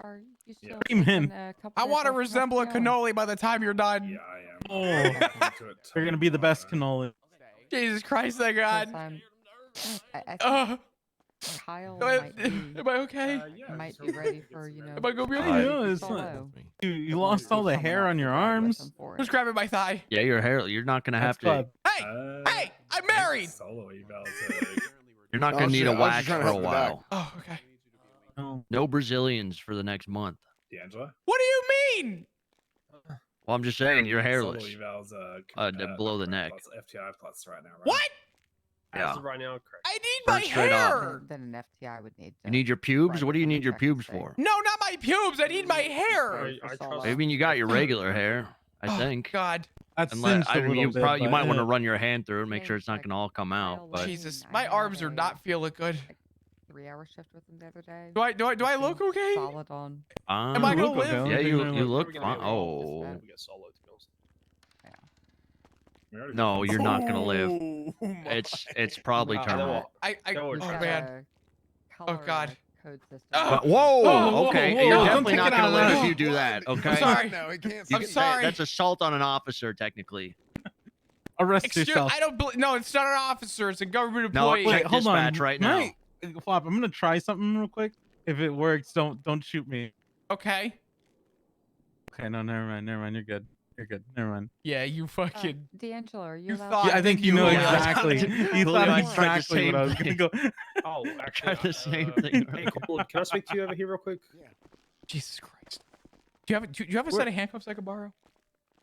Are you still Cream him. taking a couple I want to days off resemble a now? cannoli by the time you're done. Yeah, I am. Oh, you're gonna be the best cannoli. Jesus Christ, thank 'Cause God. I Uh, think Kyle am might be I okay? might be ready for, you know. Am I gonna be Hey, alright? no, it's not. You lost all the hair on your arms. Who's grabbing my thigh? Yeah, your hair. You're not gonna have That's to. Hey, hey, I'm married. Solo evals. You're not gonna need a wax for a while. Oh, okay. Oh. No Brazilians for the next month. D'Angela? What do you mean? Well, I'm just saying you're hairless. Solo evals, Below the neck. Plus FTI plus right now, right? What? Yeah. As of right now, correct. I need my Burn straight up. hair. Then an FTI would need. You need your pubes? What do you need your pubes for? No, not my pubes. I need my hair. I trust. I mean, you got your regular hair, I think. Oh, God. That's Unless, cinched a little you bit, probably you but might want to yeah. run your hand through and make sure it's not gonna all come out. But Jesus, my arms are not feeling good. 3-hour shift with him the other day. Do I look okay? Solid on. Am I gonna look okay. live? Yeah, you We're look gonna fine. be all Oh this, we get solo to be honest. no, you're not gonna live. Oh, my- It's probably Wow. terminal. I Don't worry. oh Got man. a color, God. Code system. Oh. But, whoa, whoa, okay, whoa, you're whoa, definitely don't not take it gonna out live if loud. you do that. Okay. I'm sorry. No, he can't You I'm can- sorry. That's assault on an officer, technically. Arrest Excuse, yourself. I don't believe. No, it's not an officer. It's a government No, employee. check Wait, hold on. dispatch right now. Flop, I'm gonna try something real quick. If it works, don't shoot me. Okay. Okay, no, never mind. You're good. You're good. Never mind. Yeah, you fucking. D'Angelo, are you You allowed? thought- Yeah, I think you you know were- exactly. You Julio, thought I tried the exactly what I was same gonna go. Oh, Tried actually, the same thing. Hey, Cole, can I speak to you over here real quick? Jesus Christ. Do you have a set of handcuffs I could borrow?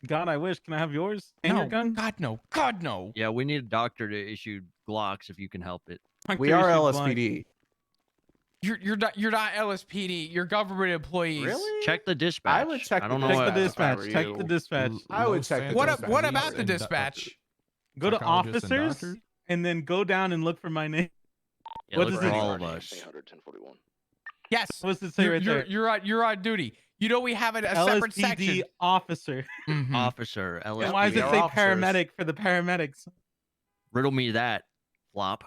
God, I wish. Can I have yours? And No. your gun? God no. God no. Yeah, we need a doctor to issue Glocks if you can help it. We are LSPD. You're not LSPD. You're government employees. Really? Check the dispatch. I would check I the don't know Check what. the if I dispatch. were Check you. the dispatch. I would check the What dispatch. about the dispatch? Go to Psychologists and officers doctors? and then go down and look for my name. Yeah, What look does for it- all of us. Yes. What's it say right there? You're on duty. You know we have a separate LSPD section. officer. Mhm. Officer, And LSPD. why does we it are say officers. paramedic for the paramedics? Riddle me that, Flop.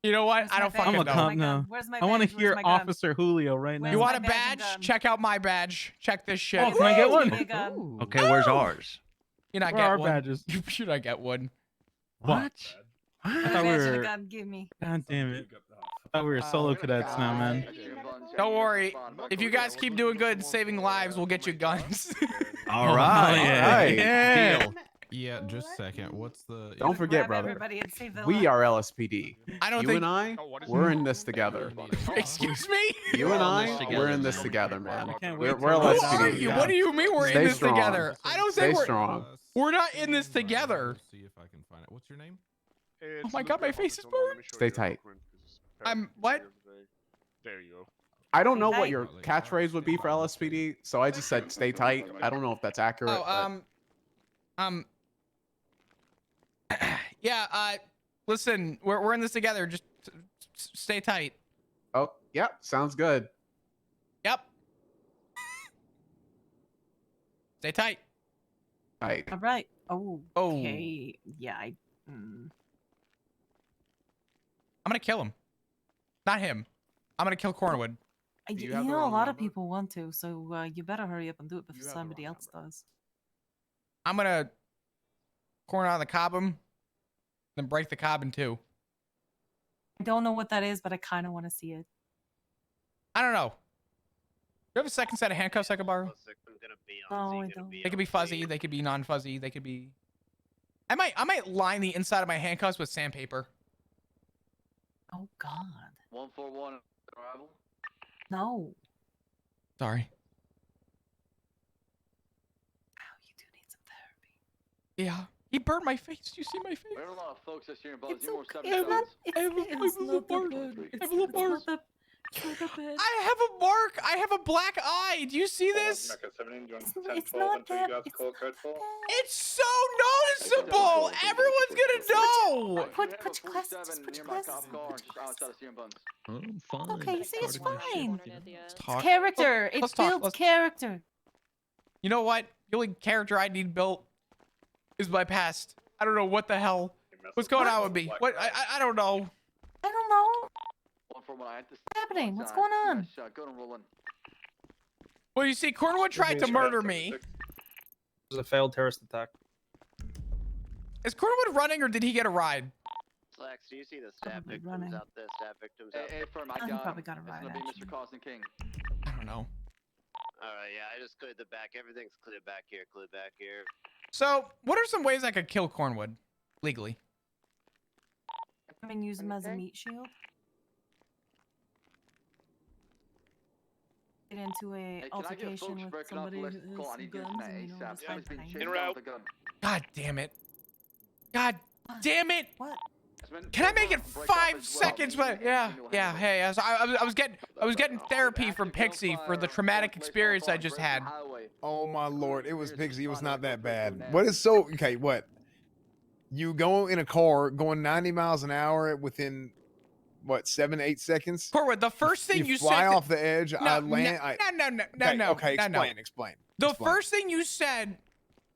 You know what? I don't I'm fucking a know. cop now. I want to hear Officer Julio right now. You want a my badge and badge? gun. Check out my badge. Check this shit. Oh, can I get one? Give me a gun. Ooh. Okay, where's ours? You're not Where are get our one. badges? You should not get one. What? I My thought we badge and a were. gun, give me. God damn it! I thought we were solo cadets now, man. Don't worry. If you guys keep doing good and saving lives, we'll get you guns. All Oh, right. yeah. Right. Yeah. Deal. Yeah, just a second. What's the? Don't forget, Grab brother. everybody and save their We lives. are LSPD. I don't You think. and I, we're in this together. Excuse me. You and We're all I, in this we're in together, this man. together, man. I can't We're wait we're till- Who Let's are LSPD. you? What do you mean we're in Stay this strong. together? I don't Stay think we're. strong. We're not in this together. See if I can find it. What's your name? Oh my God, my face is burned. Stay tight. I'm what? There you go. I don't know what Hey. your catchphrase would be for LSPD, so I just said stay tight. I don't know if that's accurate. Oh, yeah. Listen, we're in this together. Just stay tight. oh, yep, sounds good. Yep. Stay tight. Tight. All right. Oh. Oh. Okay. Yeah. I'm gonna kill him. Not him. I'm gonna kill Cornwood. You You have the know, a wrong lot of number? people want to, so you better hurry up and do it You before have the somebody wrong else number. does. I'm gonna corner on the cob him, then break the cob in two. I don't know what that is, but I kind of want to see it. I don't know. You have a second set of handcuffs I could borrow? No, I don't. They could be fuzzy. They could be non-fuzzy. They could be. I might line the inside of my handcuffs with sandpaper. Oh God. 141 arrival. No. Sorry. Oh, you do need some therapy. Yeah. He burned my face. Do you see my face? We have a lot of folks this year in It's Baltimore. okay. 7 It's not. seconds. I have a- I have a little mark. I have a little mark. It's not that bad. I have a mark. I have a black eye. Do you see this? It's not that. It's not that It's so noticeable. Everyone's gonna know. Put your glasses. Just put your glasses. I'm fine. Okay, you see, it's fine. Let's talk. Character. It let's talk, builds let's- character. You know what? The only character I need built is my past. I don't know what the hell. What's going on with me? What? I don't know. I don't know. What's happening? What's going on? Well, you see, Cornwood tried to murder me. It was a failed terrorist attack. Is Cornwood running or did he get a ride? Slacks, do you see the stab Probably victims running. out there? Stab victims out there? Hey, firm, I He got probably him. got a It's ride, gonna be actually. Mr. Carson King. I don't know. Alright, yeah, I just cleared the back. Everything's cleared back here, cleared back here. So, what are some ways I could kill Cornwood legally? I mean, use him as a Okay. meat shield. Get into a Hey, can I get altercation folks with breaking off somebody the who list? has Cole, I some need you guns tonight, and, you know, ASAP. just Somebody's fight been behind chasing you. down with a gun. God damn it. God damn it. What? Can I make it 5 seconds? But yeah. Hey, I was getting therapy from Pixie for the traumatic experience I just had. Oh my lord, it was Pixie. It was not that bad. What is so okay? What? You go in a car going 90 miles an hour within what 7 to 8 seconds? Cornwood, the first thing you fly said. off the edge. I land. No. Okay, explain. The Explain. first thing you said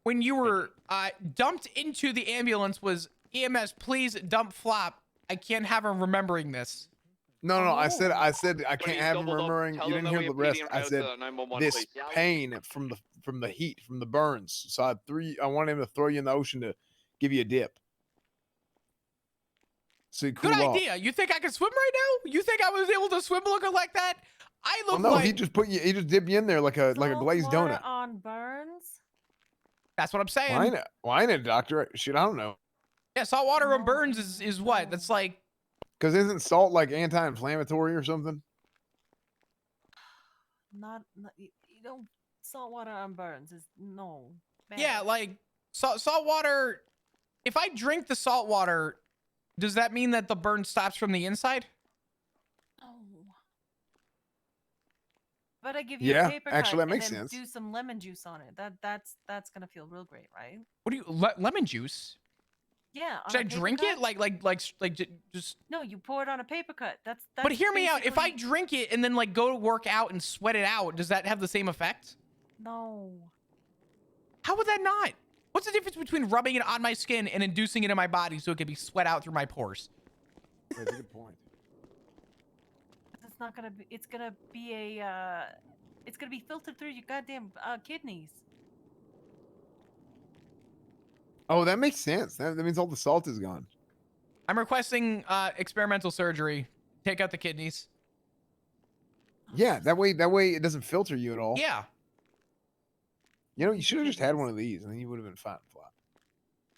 when you were dumped into the ambulance was, EMS, please dump Flop. I can't have him remembering this. No. I said I can't have him remembering. You didn't hear the rest. I said this pain from the heat, from the burns. So I want him to throw you in the ocean to give you a dip. So you cool Good off. idea. You think I can swim right now? You think I was able to swim looking like that? I look Well, no, like. he just dipped you in there like a glazed Salt water donut. on burns. That's what I'm saying. Why ain't it, doctor? Shit, I don't know. Yeah, salt water on burns is what? That's like. Because isn't salt like anti-inflammatory or something? Not you don't salt water on burns is no. Bad. Yeah, like salt water. If I drink the salt water, does that mean that the burn stops from the inside? No. But I give you Yeah, a paper actually, cut that makes and then sense. do some lemon juice on it. That's gonna feel real great, right? What do you lemon juice? Yeah. on Should a I paper drink cut? it just? No, you pour it on a paper cut. That's But hear me out. If I basically- drink it and then like go to work out and sweat it out, does that have the same effect? No. How would that not? What's the difference between rubbing it on my skin and inducing it in my body so it can be sweat out through my pores? That's a good point. It's not gonna be. It's gonna be a. It's gonna be filtered through your goddamn kidneys. Oh, that makes sense. That means all the salt is gone. I'm requesting experimental surgery. Take out the kidneys. Yeah, that way it doesn't filter you at all. Yeah. You know, you should have just had one of these, and then you would have been fine. Flop.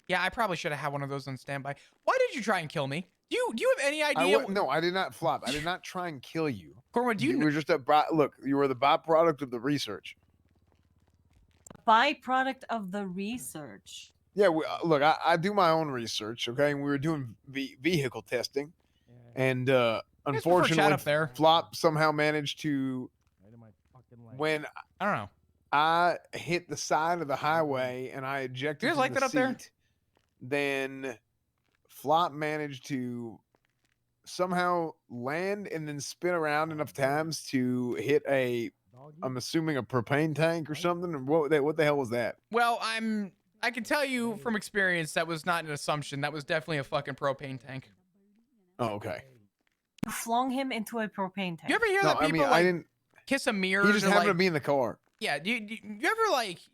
Yeah, I probably should have had one of those on standby. Why did you try and kill me? Do you have any idea? No, I did not flop. I did not try and kill you. Cornwood, You were just look. You were the byproduct of the research. Byproduct of the research. Yeah, look, I do my own research, okay? And we were doing vehicle testing, and unfortunately, up there. Flop somehow managed to. When I don't know, I hit the side of the highway and I ejected You guys from like the that up there? seat, then Flop managed to somehow land and then spin around enough times to hit I'm assuming a propane tank or something. Or what the hell was that? well, I can tell you from experience that was not an assumption. That was definitely a fucking propane tank. Oh, okay. You flung him into a propane tank. You ever hear No, that I people mean, like I didn't. kiss a mirror? He just to, happened like, to be in the car. Yeah. You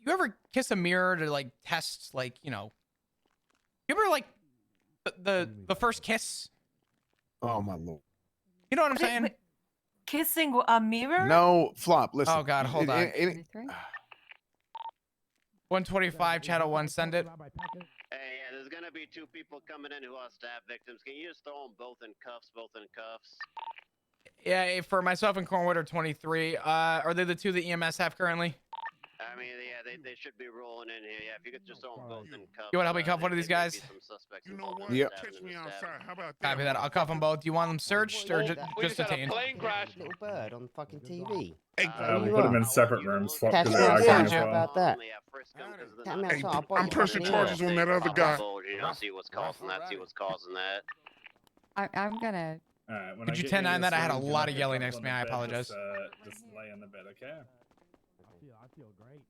ever kiss a mirror to like test like you ever like the first kiss? Oh my lord. You know what I'm Wait, saying? wait. Kissing a mirror? No, Flop. Listen. Oh God, hold on. 23? 125 channel 1, send it. Hey, yeah, there's gonna be 2 people coming in who are stab victims. Can you just throw them both in cuffs? Yeah, for myself and Cornwood are 23. Are they the 2 that EMS have currently? I mean, yeah, they should be rolling in here. Yeah, if you could just throw them both in cuffs. You wanna help me cuff one of these there may be guys? some suspects Yep. involved in the stabbing and the stabbing. How about Copy that. I'll cuff them both. Do you want them searched or just detained? plane crash. Little bird on fucking TV. Hey, We put them in separate rooms. Flop, Catch because me they're outside. arguing as Gotcha. well. About that. Yeah, Frisco, 'cause of the Tell me night. outside, boy, I'm you pressing fucking charges idiot. on that other guy. You don't see what's causing that. See what's causing that. I'm gonna. Alright, when Could I you get 10-9 you that? I had a this room, lot can of pick yelling up next on to me. the I bed? apologize. Just lay on the bed, okay? I feel great.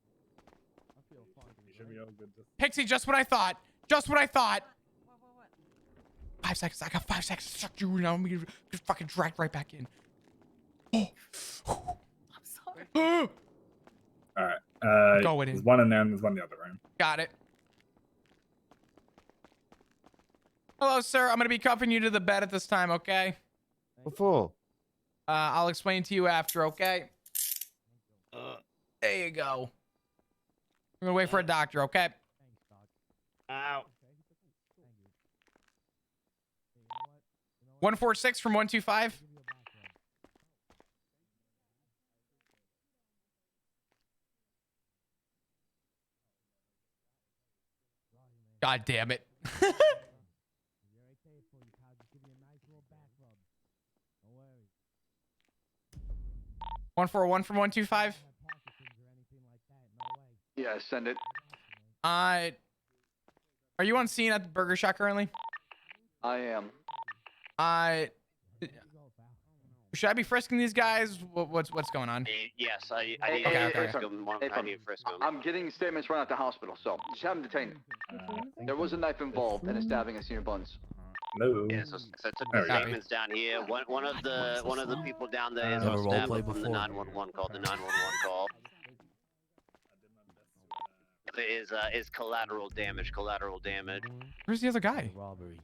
I feel You should be all good. Pixie, just what I thought. Just what I thought. 5 seconds. I got 5 seconds to suck you. I'm gonna get fucking dragged right back in. I'm sorry. Going There's in. one in there and there's one in the other room. Got it. Hello, sir. I'm gonna be cuffing you to the bed at this time, okay? Before. I'll explain to you after, okay? There you go. We're gonna wait for a doctor, okay? Ow. 146 from 125. God damn it. 141 from 125. Yeah, send it. Are you on scene at the burger shop currently? I am. Should I be frisking these guys? What's going on? Yes, I need Okay, to frisk okay. him. Hey, I need to frisk him. I'm getting statements right at the hospital, so just have them detained. There was a knife involved and a stabbing at Senior Buns. No. Yeah, so I took There the we go. statements down here. One of the people down there is Never on stand roleplay from the before. 911 call. The 911 call is collateral damage. Collateral damage. Where's the other guy? Robbery.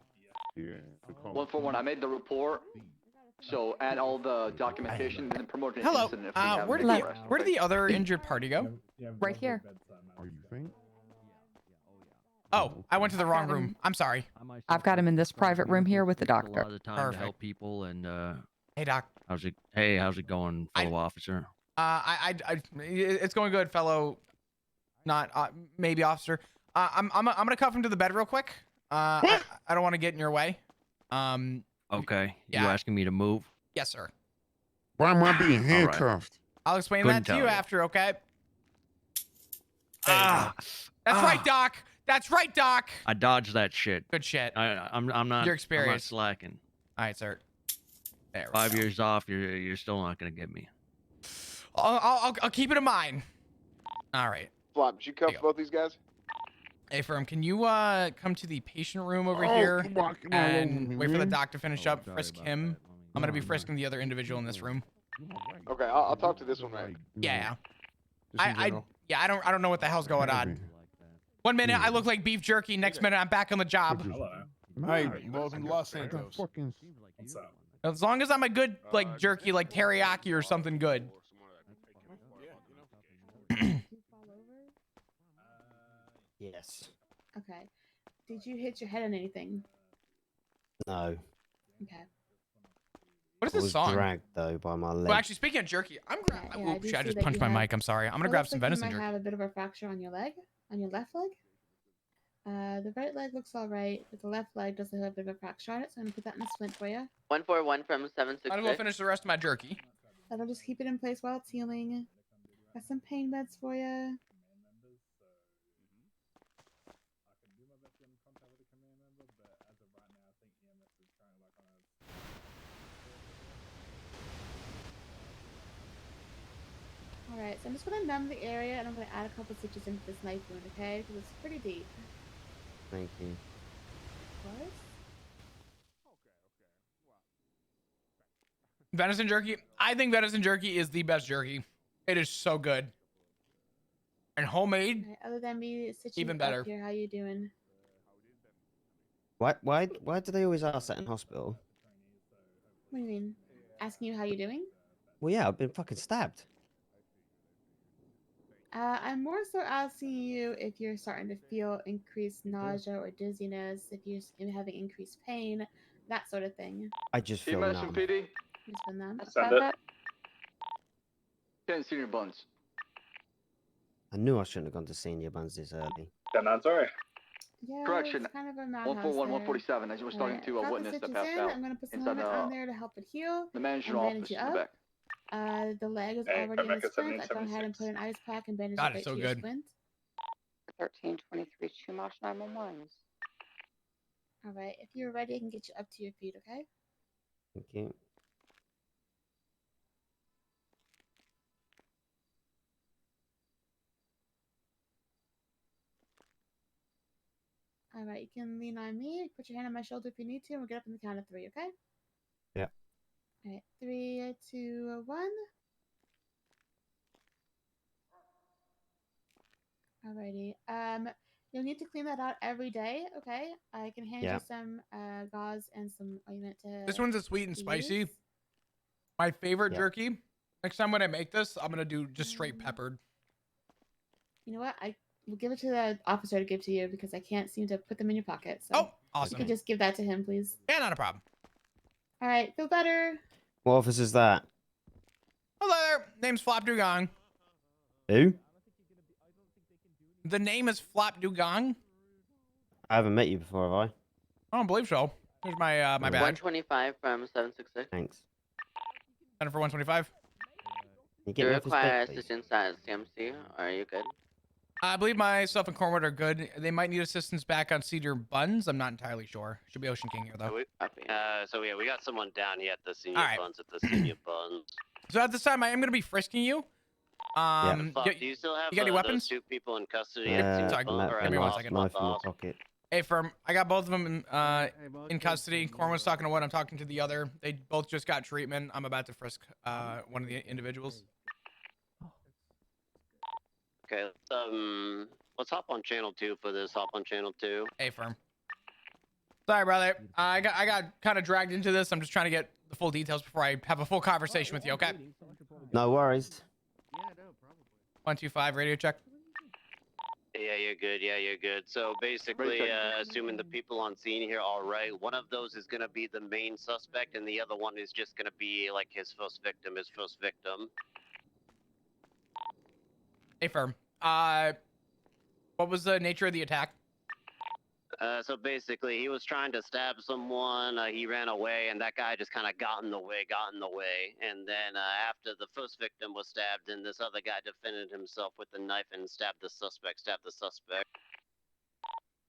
141. I made the report. So add all the documentation and then promote an Hello. incident if we have Where any did arrest, where did okay? the other injured party go? Right here. Are you faint? Oh, I went to the wrong got him. room. I'm sorry. I've got him in this private room here with the A doctor. lot of the time to Perfect. help people and Hey, doc. how's it going, fellow officer? It's going good, fellow. Not maybe officer. I'm gonna cuff him to the bed real quick. I don't want to get in your way. Okay. yeah. You asking me to move? Yes, sir. Why am I being All right. handcuffed? I'll explain Couldn't that to you tell you. after, okay? There you go. That's right, Doc. That's right, Doc. I dodged that shit. Good shit. I'm not. Your I'm not experience. slacking. All right, sir. There we 5 go. years off, you're still not gonna get me. I'll keep it in mind. All right. Flop, did you There you cuff go. both these guys? Hey, Firm, can you come to the patient room over Oh, here you're walking all over and me, wait for the man. doc to finish up, sorry frisk about him? that. I'm gonna be frisking the other individual in this room. Okay, I'll talk to this one, man. Yeah. Just in I general. I don't know what the hell's going on. 1 minute I look like beef jerky. Next minute I'm back on the job. Hello. Hey, welcome to Los Santos. What's up? As long as I'm a good like jerky, like teriyaki or something good. Yes. Okay. Did you hit your head on anything? No. Okay. What is I this was song? dragged though by my leg. Well, actually, speaking of jerky, I'm Yeah, I do shit, I see just that punched you my have- mic. I'm sorry. I'm gonna It grab looks some like venison you might jerky. have a bit of a fracture on your leg, on your left leg. The right leg looks all right, but the left leg does have a bit of a fracture on it, so I'm gonna put that in a splint for you. 141 from Might as well 766. finish the rest of my jerky. That'll just keep it in place while it's healing. Got some pain meds for you. Alright, so I'm just gonna numb the area and I'm gonna add a couple stitches into this knife wound, okay? Because it's pretty deep. Thank you. What? Venison jerky. I think venison jerky is the best jerky. It is so good. And homemade. Alright, other than me stitching Even you better. up here, how you doing? Why do they always ask that in hospital? What do you mean? Asking you how you doing? Well, yeah, I've been fucking stabbed. I'm more so asking you if you're starting to feel increased nausea or dizziness, if you're having increased pain, that sort of thing. I just feel Medicine numb. PD. Just been numb. Send it. 10 Senior Buns. I knew I shouldn't have gone to Senior Buns this early. 10-9, sorry. Yeah, Correction. it's kind of a madhouse 141, there. 147. As you were talking Alright, to a got the witness that stitches passed in. out. I'm gonna put some inside limit the- on there to help it heal. The management and office bandage in you the up. back. The leg is Hey, already in Rebecca, the splint. I go ahead and 7876. put an ice pack and bandage God, it it's right so to your good. splint. 1323 Chumash 911s. Alright, if you're ready, I can get you up to your feet, okay? Thank you. Alright, you can lean on me, put your hand on my shoulder if you need to, and we'll get up on the count of 3, okay? Yeah. Alright, 3, 2, 1. Alrighty. You'll need to clean that out every day. Okay. I can hand Yeah. you some gauze and some ointment to. This one's a sweet and spicy. use. My favorite Yeah. jerky. Next time when I make this, I'm gonna do just straight peppered. You know what? I will give it to the officer to give to you because I can't seem to put them in your pocket. So Oh, you awesome. could just give that to him, please. Yeah, not a problem. All right. Feel better. What office is that? Hello there. Name's Flop Dugong. Who? The name is Flop Dugong. I haven't met you before, have I? I don't believe so. Here's my my badge. 125 from 766. Thanks. Center for 125. You Do get you me off his require bed, please? assistance at CMC? Or are you good? I believe myself and Cornwood are good. They might need assistance back on Cedar Buns. I'm not entirely sure. Should be Ocean King here though. So yeah, we got someone down here at the senior All right. buns at the senior buns. So at this time, I am gonna be frisking you. Fuck, do you still have you got any those weapons? 2 people in custody? Sorry, give me 1 second. Knife in my pocket. Hey, firm. I got both of them in custody. Cornwood's talking to one. I'm talking to the other. They both just got treatment. I'm about to frisk one of the individuals. Okay, let's hop on channel 2 for this. Hop on channel 2. Hey, firm. Sorry, brother. I got kind of dragged into this. I'm just trying to get the full details before I have a full conversation with you. Okay. No worries. 125 radio check. Yeah, you're good. Yeah, you're good. So basically, assuming the people on scene here are right, one of those is gonna be the main suspect, and the other one is just gonna be like his first victim. Hey, firm. What was the nature of the attack? So basically, he was trying to stab someone. He ran away, and that guy just kind of got in the way. And then after the first victim was stabbed, and this other guy defended himself with the knife and stabbed the suspect.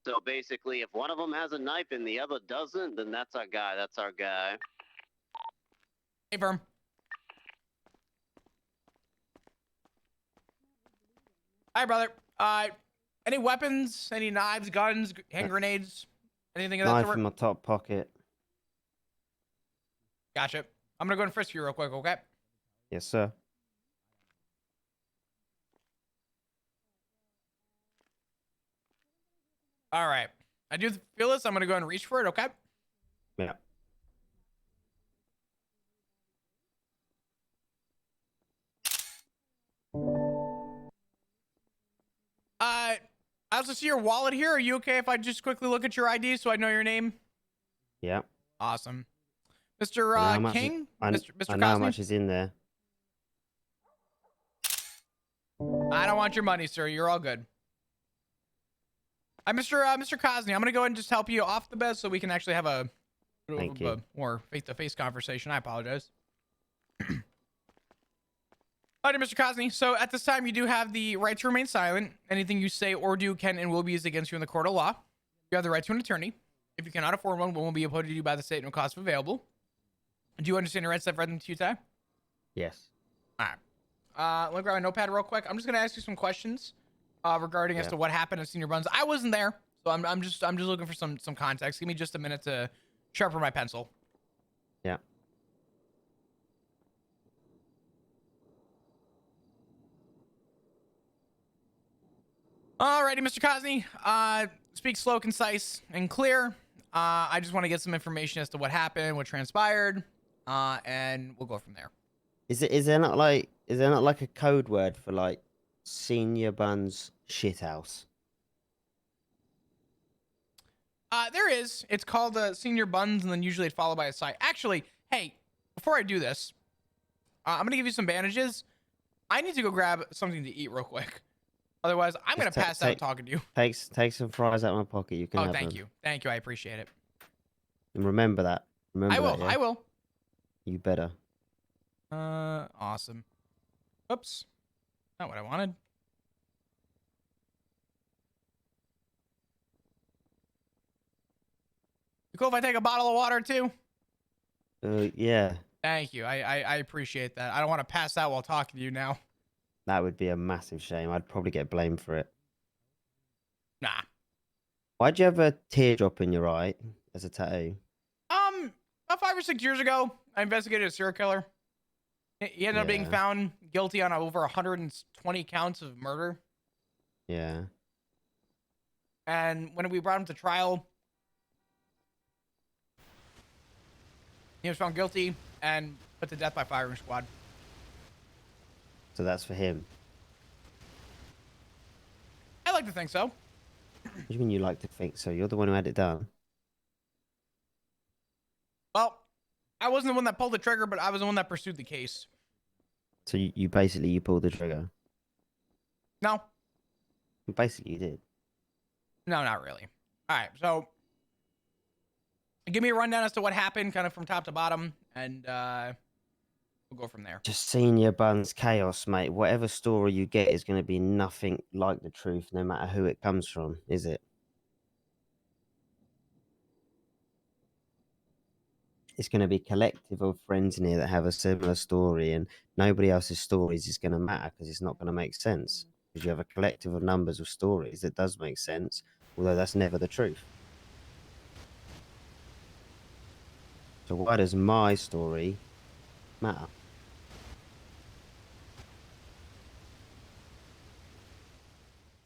So basically, if one of them has a knife and the other doesn't, then that's our guy. Hey, firm. Hi, brother. Any weapons? Any knives, guns, hand grenades? Anything of that Knife sort? in my top pocket. Gotcha. I'm gonna go and frisk you real quick, okay? Yes, sir. All right. I do feel this. I'm gonna go and reach for it, okay? Yeah. I also see your wallet here. Are you okay if I just quickly look at your ID so I know your name? Yeah. Awesome. Mr. King? Mr. I know how Cosney? much is in there. I don't want your money, sir. You're all good. Mr. Cosney, I'm gonna go ahead and just help you off the bed so we can actually have a Thank you. more face-to-face conversation. I apologize. Alright, Mr. Cosney. So at this time, you do have the right to remain silent. Anything you say or do can and will be used against you in the court of law. You have the right to an attorney. If you cannot afford one will be appointed to you by the state and cost available. Do you understand your rights that I've read them to you today? Yes. All right. Let me grab my notepad real quick. I'm just gonna ask you some questions regarding as to what happened at Senior Buns. I wasn't there, so I'm just looking for some context. Give me just a minute to sharpen my pencil. Yeah. Alrighty, Mr. Cosney. Speak slow, concise, and clear. I just want to get some information as to what happened, what transpired, and we'll go from there. Is there not like a code word for like Senior Buns shithouse? There is. It's called Senior Buns, and then usually it's followed by a site. Actually, hey, before I do this, I'm gonna give you some bandages. I need to go grab something to eat real quick. Otherwise, I'm gonna pass out talking to you. Take some fries out of my pocket. You can have Thank them. you. Thank you. I appreciate it. And remember that. Remember I will. that, yeah? I will. You better. Awesome. Oops. Not what I wanted. You cool if I take a bottle of water too? Yeah. Thank you. I appreciate that. I don't want to pass out while talking to you now. That would be a massive shame. I'd probably get blamed for it. Nah. Why'd you have a teardrop in your eye as a tattoo? About 5 or 6 years ago, I investigated a serial killer. He ended up being found guilty on over 120 counts of murder. Yeah. And when we brought him to trial, he was found guilty and put to death by firing squad. So that's for him. I like to think so. What do you mean you like to think so? You're the one who had it done. Well, I wasn't the one that pulled the trigger, but I was the one that pursued the case. So you basically you pulled the trigger. No, Basically you did. no, not really. All right, so give me a rundown as to what happened, kind of from top to bottom, and we'll go from there. Just senior buns chaos, mate. Whatever story you get is going to be nothing like the truth, no matter who it comes from, is it? It's going to be collective of friends in here that have a similar story, and nobody else's stories is going to matter because it's not going to make sense. Because you have a collective of numbers of stories that does make sense, although that's never the truth. So why does my story matter?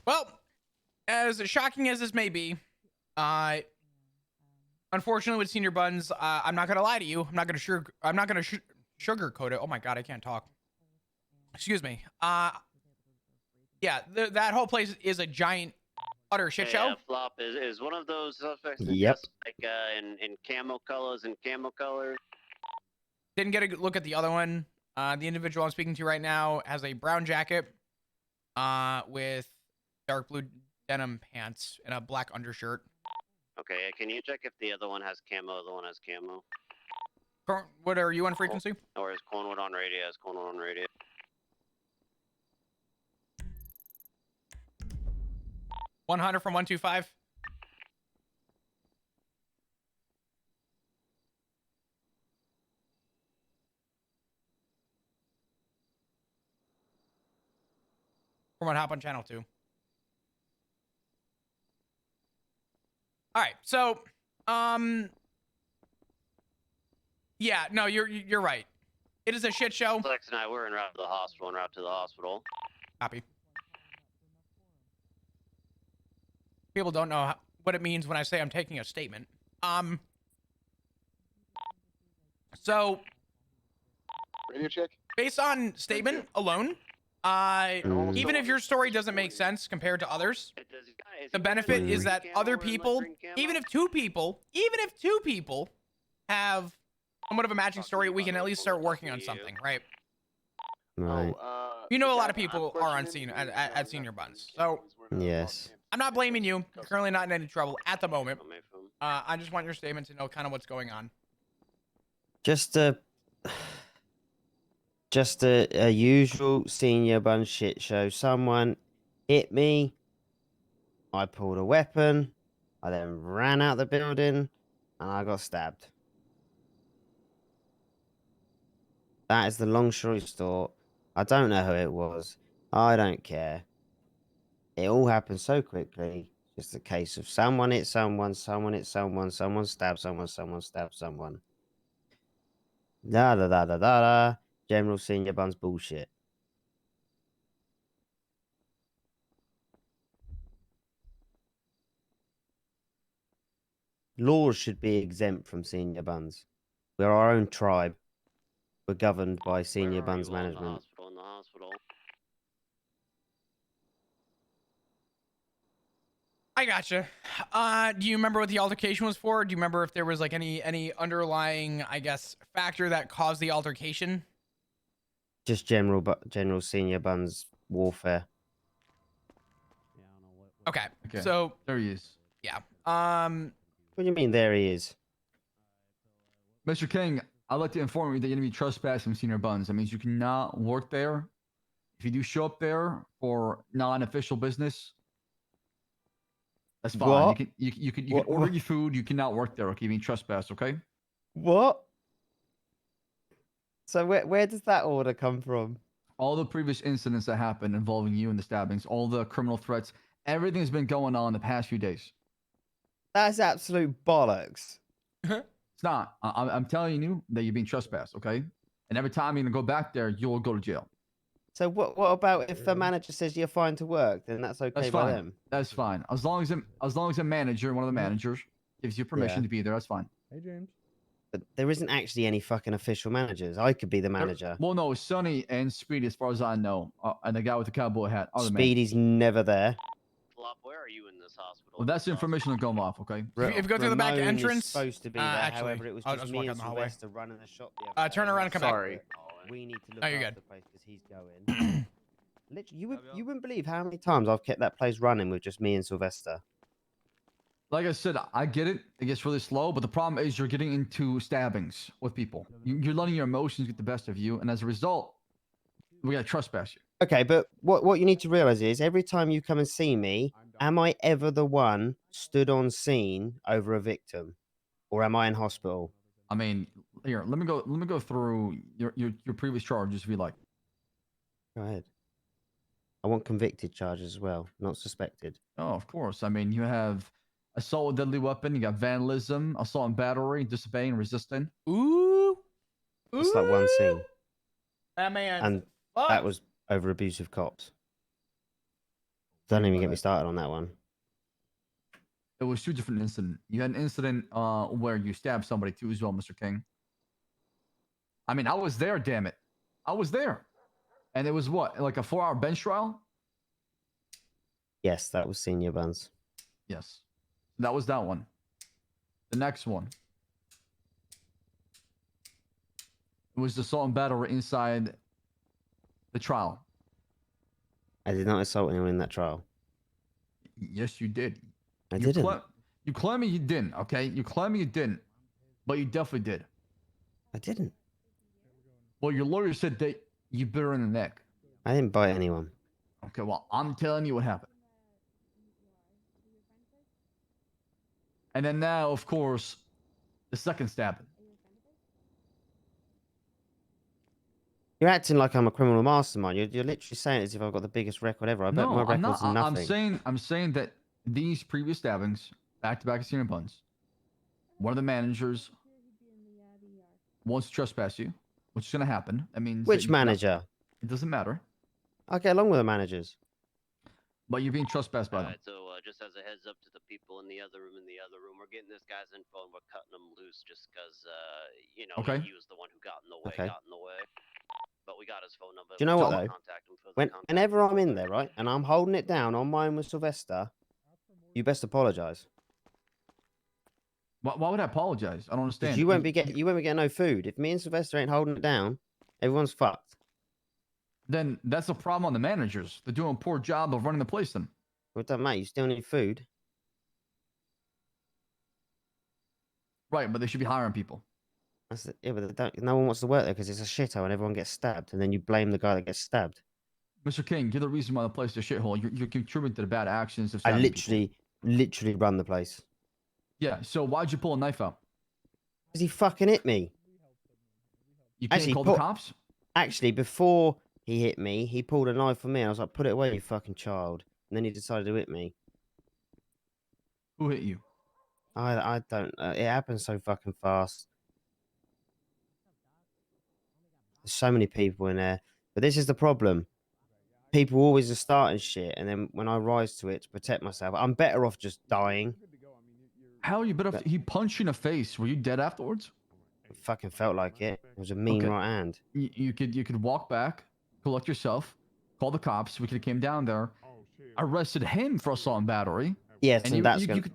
Well, as shocking as this may be, unfortunately with senior buns, I'm not gonna lie to you. I'm not gonna sugarcoat it. Oh my god, I can't talk. Excuse me. Yeah, that whole place is a giant, utter shit show. Flop is one of those suspects that Yep. just like in camo colors and camo colors. Didn't get a good look at the other one. The individual I'm speaking to right now has a brown jacket, with dark blue denim pants and a black undershirt. Okay, can you check if the other one has camo? The one has camo. What are you on frequency? Or is Cornwood on radio? Is Cornwood on radio? $100 from 125. From what happened on channel 2. All right, so yeah, no, you're right. It is a shit show. Lex and I were en route to the hospital. En route to the hospital. Copy. People don't know what it means when I say I'm taking a statement. So Radio check. based on statement alone, even if your story doesn't make sense compared to others, the benefit is that other people, even if two people have somewhat of a matching story, we can at least start working on something, right? Right. You know, a lot of people are on at senior buns, so Yes. I'm not blaming you. You're currently not in any trouble at the moment. I just want your statement to know kind of what's going on. Just a usual senior bun shit show. Someone hit me. I pulled a weapon. I then ran out the building, and I got stabbed. That is the long story short. I don't know who it was. I don't care. It all happened so quickly. Just a case of someone hit someone, someone hit someone, someone stabbed someone, someone stabbed someone. Da da da da da da. General senior buns bullshit. Laws should be exempt from senior buns. We're our own tribe. We're governed by senior buns management. In the hospital. I gotcha. Do you remember what the altercation was for? Do you remember if there was like any underlying, I guess, factor that caused the altercation? Just general senior buns warfare. Okay. So there he is. yeah. What do you mean there he is? Mr. King, I'd like to inform you that you're going to be trespassing senior buns. That means you cannot work there. If you do show up there for non-official business, that's fine. What? You can order your food. You cannot work there. Okay, you mean trespass. Okay. What? So where does that order come from? All the previous incidents that happened involving you and the stabbings, all the criminal threats, everything has been going on the past few days. That's absolute bollocks. It's not. I'm telling you that you're being trespassed, okay? And every time you're gonna go back there, you'll go to jail. So what about if a manager says you're fine to work? Then that's okay That's by fine. them. That's fine. As long as a manager, one of the managers, gives you permission Yeah. to be there, that's fine. Hey, James. But there isn't actually any fucking official managers. I could be the There- manager. Well, no, Sonny and Speedy, as far as I know, and the guy with the cowboy hat are the managers. Speedy's never there. Flop, where are you in this hospital? Well, that's information to go off, okay? If you go through the back Ramon is entrance, supposed to be there. actually, However, it was I'll just just me walk and out in the hallway. Sylvester running the shop. The other Turn day. around and come back. Sorry. We need to look No, you're after good. the place because he's going. Literally, you wouldn't believe how many times I've kept that place running with just me and Sylvester. Like I said, I get it. It gets really slow, but the problem is you're getting into stabbings with people. You're letting your emotions get the best of you, and as a result, we gotta trespass you. Okay, but what you need to realize is every time you come and see me, am I ever the one stood on scene over a victim, or am I in hospital? I mean, here, let me go through your previous charges if you like. Go ahead. I want convicted charges as well, not suspected. Oh, of course. I mean, you have assault with deadly weapon. You got vandalism, assault and battery, disobeying, resisting. Ooh. It's like one scene, That man. and that was over abusive cops. Don't even get me started on that one. It was two different incidents. You had an incident where you stabbed somebody too as well, Mr. King. I mean, I was there, damn it. I was there. And it was what, like a 4-hour bench trial? Yes, that was Senior Buns. Yes. That was that one. The next one. It was the assault and battery inside the trial. I did not assault anyone in that trial. Yes, you did. I You didn't. You claim you didn't, okay? You claim you didn't, but you definitely did. I didn't. Well, your lawyer said that you bit her in the neck. I didn't bite anyone. Okay, well, I'm telling you what happened. And then now, of course, the second stabbing. You're acting like I'm a criminal mastermind. You're literally saying it as if I've got the biggest record ever. I bet my No, I'm record's not. nothing. I'm saying that these previous stabbings, back to back at Senior Buns, one of the managers wants to trespass you, which is going to happen. That means Which manager? It doesn't matter. I get along with the managers. But you're being trespassed by them. Alright, so just as a heads up to the people in the other room, we're getting this guy's info and we're cutting him loose just because, you know, Okay. he was the one who got in the way, Okay. But we got his phone number. Do you know what, We'll though? contact him for the contact. Whenever I'm in there, right, and I'm holding it down on mine with Sylvester, you best apologize. Why would I apologize? I don't understand. Because you won't be getting no food. If me and Sylvester ain't holding it down, everyone's fucked. Then that's a problem on the managers. They're doing a poor job of running the place then. Well, it doesn't matter. You still need food. Right, but they should be hiring people. That's it. Yeah, but they don't, no one wants to work there because it's a shithole and everyone gets stabbed, and then you blame the guy that gets stabbed. Mr. King, you're the reason why the place is a shithole. You're contributing to the bad actions of I stabbing people. literally run the place. Yeah, so why'd you pull a knife out? Because he fucking hit me. You can't call the cops? Actually, before he hit me, he pulled a knife on me. And I was like, put it away, you fucking child. And then he decided to hit me. Who hit you? I don't. It happened so fucking fast. There's so many people in there. But this is the problem. People always are starting shit. And then when I rise to it to protect myself, I'm better off just dying. How are you better? He punched you in the face. Were you dead afterwards? It fucking felt like it. It was a mean Okay. right hand. You could walk back, collect yourself, call the cops. We could have came down there, arrested him for assault and battery. Yes, and and you- that's you gonna. could-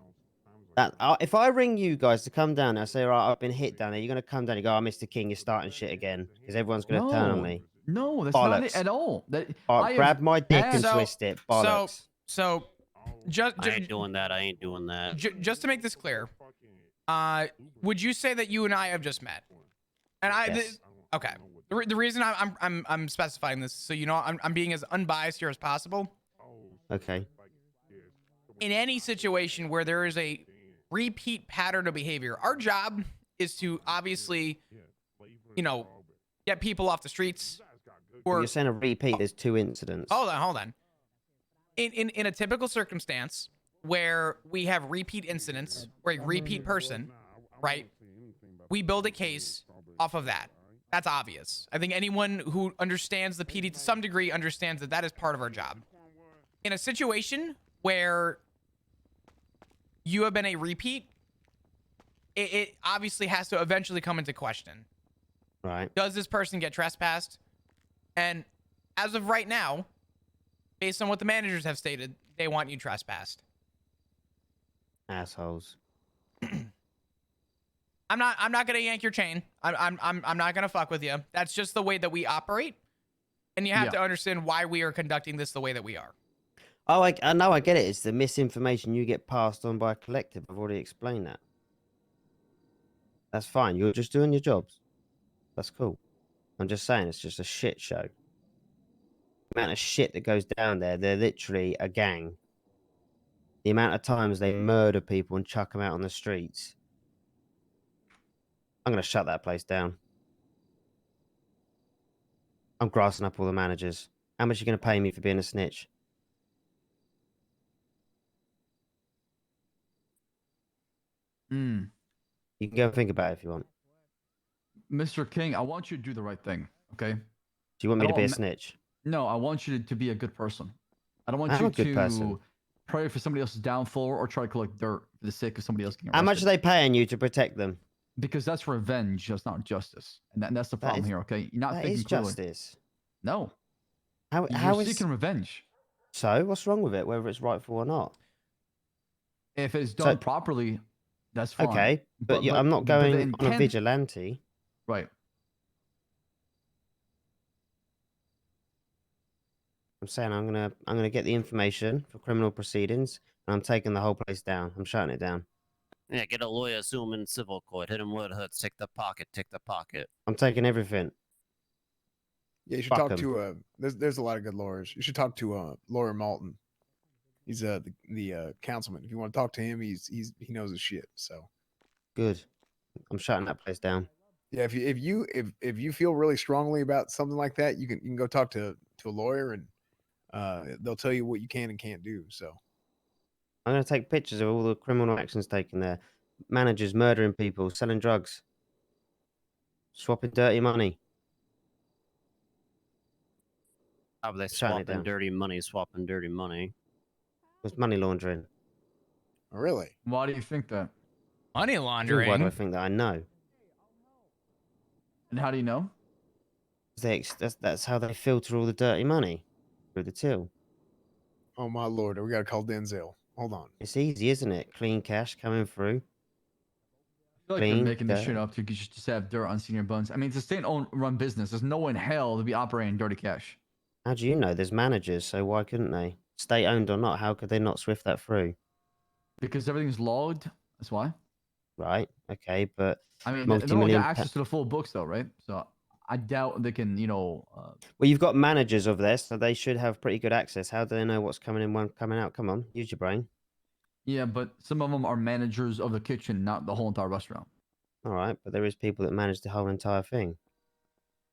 If I ring you guys to come down, I say, right, I've been hit down there. You're gonna come down. You go, oh, Mr. King, you're starting shit again because everyone's gonna turn on me. No, that's not it Bollocks. at all. That All I right, have grab my dick and asked- twist it. Bollocks. So, just I ain't doing that. I ain't doing that. just to make this clear, would you say that you and I have just met? And Yes. okay. The reason I'm specifying this, so you know, I'm being as unbiased here as possible. Okay. In any situation where there is a repeat pattern of behavior, our job is to obviously, you know, get people off the streets. Or You're saying a repeat. There's 2 incidents. hold on. In a typical circumstance where we have repeat incidents or a repeat person, right? We build a case off of that. That's obvious. I think anyone who understands the PD to some degree understands that that is part of our job. In a situation where you have been a repeat, it obviously has to eventually come into question. Right. Does this person get trespassed? And as of right now, based on what the managers have stated, they want you trespassed. Assholes. I'm not gonna yank your chain. I'm not gonna fuck with you. That's just the way that we operate, and you have to understand why we are conducting this the way that we are. Oh, I know, I get it. It's the misinformation you get passed on by a collective. I've already explained that. That's fine. You're just doing your jobs. That's cool. I'm just saying, it's just a shit show. The amount of shit that goes down there, they're literally a gang. The amount of times they murder people and chuck them out on the streets. I'm going to shut that place down. I'm grassing up all the managers. How much are you going to pay me for being a snitch? Hmm. You can go and think about it if you want. Mr. King, I want you to do the right thing, okay? Do you want me I to don't be a ma- snitch? No, I want you to be a good person. I don't want I'm you a good to person. pray for somebody else's downfall or try to collect dirt for the sake of somebody else getting arrested. How much are they paying you to protect them? Because that's revenge, that's not justice. And that's the problem here, okay? You're not That thinking is clearly. justice. No. How You're is seeking revenge. So what's wrong with it, whether it's rightful or not? If it's done properly, that's fine. Okay, but, I'm not the going on a intent- vigilante. Right. I'm saying I'm gonna get the information for criminal proceedings, and I'm taking the whole place down. I'm shutting it down. Yeah, get a lawyer, sue him in civil court, hit him where it hurts, take the pocket, take the pocket. I'm taking everything. Yeah, you should Fuck talk 'em. to there's a lot of good lawyers. You should talk to Lawyer Malton. He's the councilman. If you want to talk to him, he knows his shit. So Good. I'm shutting that place down. yeah, if you feel really strongly about something like that, you can go talk to a lawyer, and they'll tell you what you can and can't do. So I'm gonna take pictures of all the criminal actions taken there. Managers murdering people, selling drugs, swapping dirty money. How are they Shutting it swapping down. dirty money, swapping dirty money? It's money laundering. really, Why do you think that? Money Why do I laundering. think that I know? And how do you know? That's how they filter all the dirty money through the till. oh my lord, we gotta call Denzel. Hold on. It's easy, isn't it? Clean cash coming through. I feel like you're Clean making this dirt. shit up to just have dirt on senior buns. I mean, it's a state-owned run business. There's no way in hell to be operating dirty cash. How do you know? There's managers, so why couldn't they? State owned or not, how could they not swift that through? Because everything's logged. That's why. Right? Okay, but I mean, they don't multi-million get access to the full books though, right? So I doubt they can, well, you've got managers over there, so they should have pretty good access. How do they know what's coming in, one coming out? Come on, use your brain. Yeah, but some of them are managers of the kitchen, not the whole entire restaurant. All right, but there is people that manage the whole entire thing.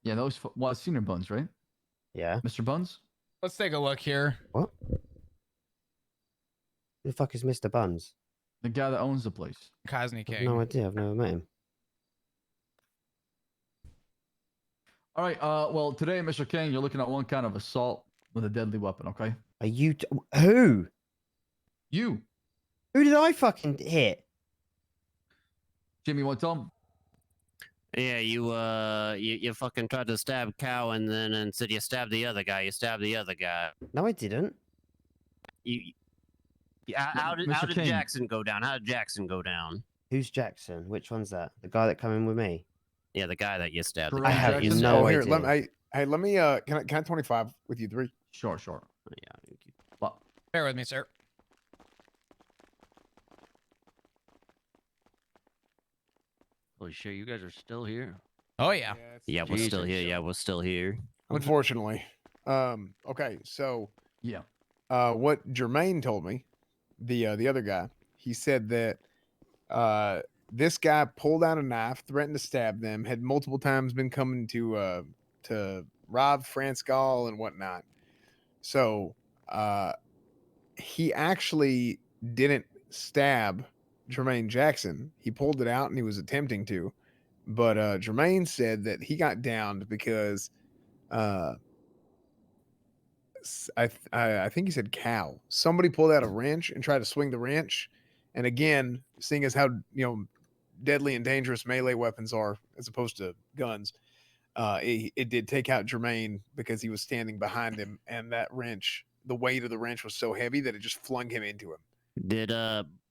Yeah, those senior buns, right? Yeah. Mr. Buns. Let's take a look here. What? Who the fuck is Mr. Buns? The guy that owns the place. Cosney I have King. no idea. I've never met him. All right. Well, today, Mr. King, you're looking at one kind of assault with a deadly weapon. Okay. Are you? Who? You. Who did I fucking hit? Jimmy, what tell him? Yeah, you fucking tried to stab Cow and then instead you stabbed the other guy. You stabbed the other guy. No, I didn't. How did Mr. King. Jackson go down? How did Jackson go down? Who's Jackson? Which one's that? The guy that came in with me? Yeah, the guy that you stabbed. The Correct. guy have that you Jackson? stabbed. no here, idea. let me can I 25 with you three? Sure. Yeah. But Bear with me, sir. Holy shit, you guys are still here. Oh yeah. Yeah, we're still Jesus. here. Yeah, we're still here. Unfortunately. Okay, so yeah. what Jermaine told me, the other guy, he said that this guy pulled out a knife, threatened to stab them, had multiple times been coming to rob France Gall and whatnot. So he actually didn't stab Jermaine Jackson. He pulled it out and he was attempting to, But Jermaine said that he got downed because I think he said Cal. Somebody pulled out a wrench and tried to swing the wrench. And again, seeing as how deadly and dangerous melee weapons are as opposed to guns, it did take out Jermaine because he was standing behind him, and that wrench, the weight of the wrench was so heavy that it just flung him into him. Did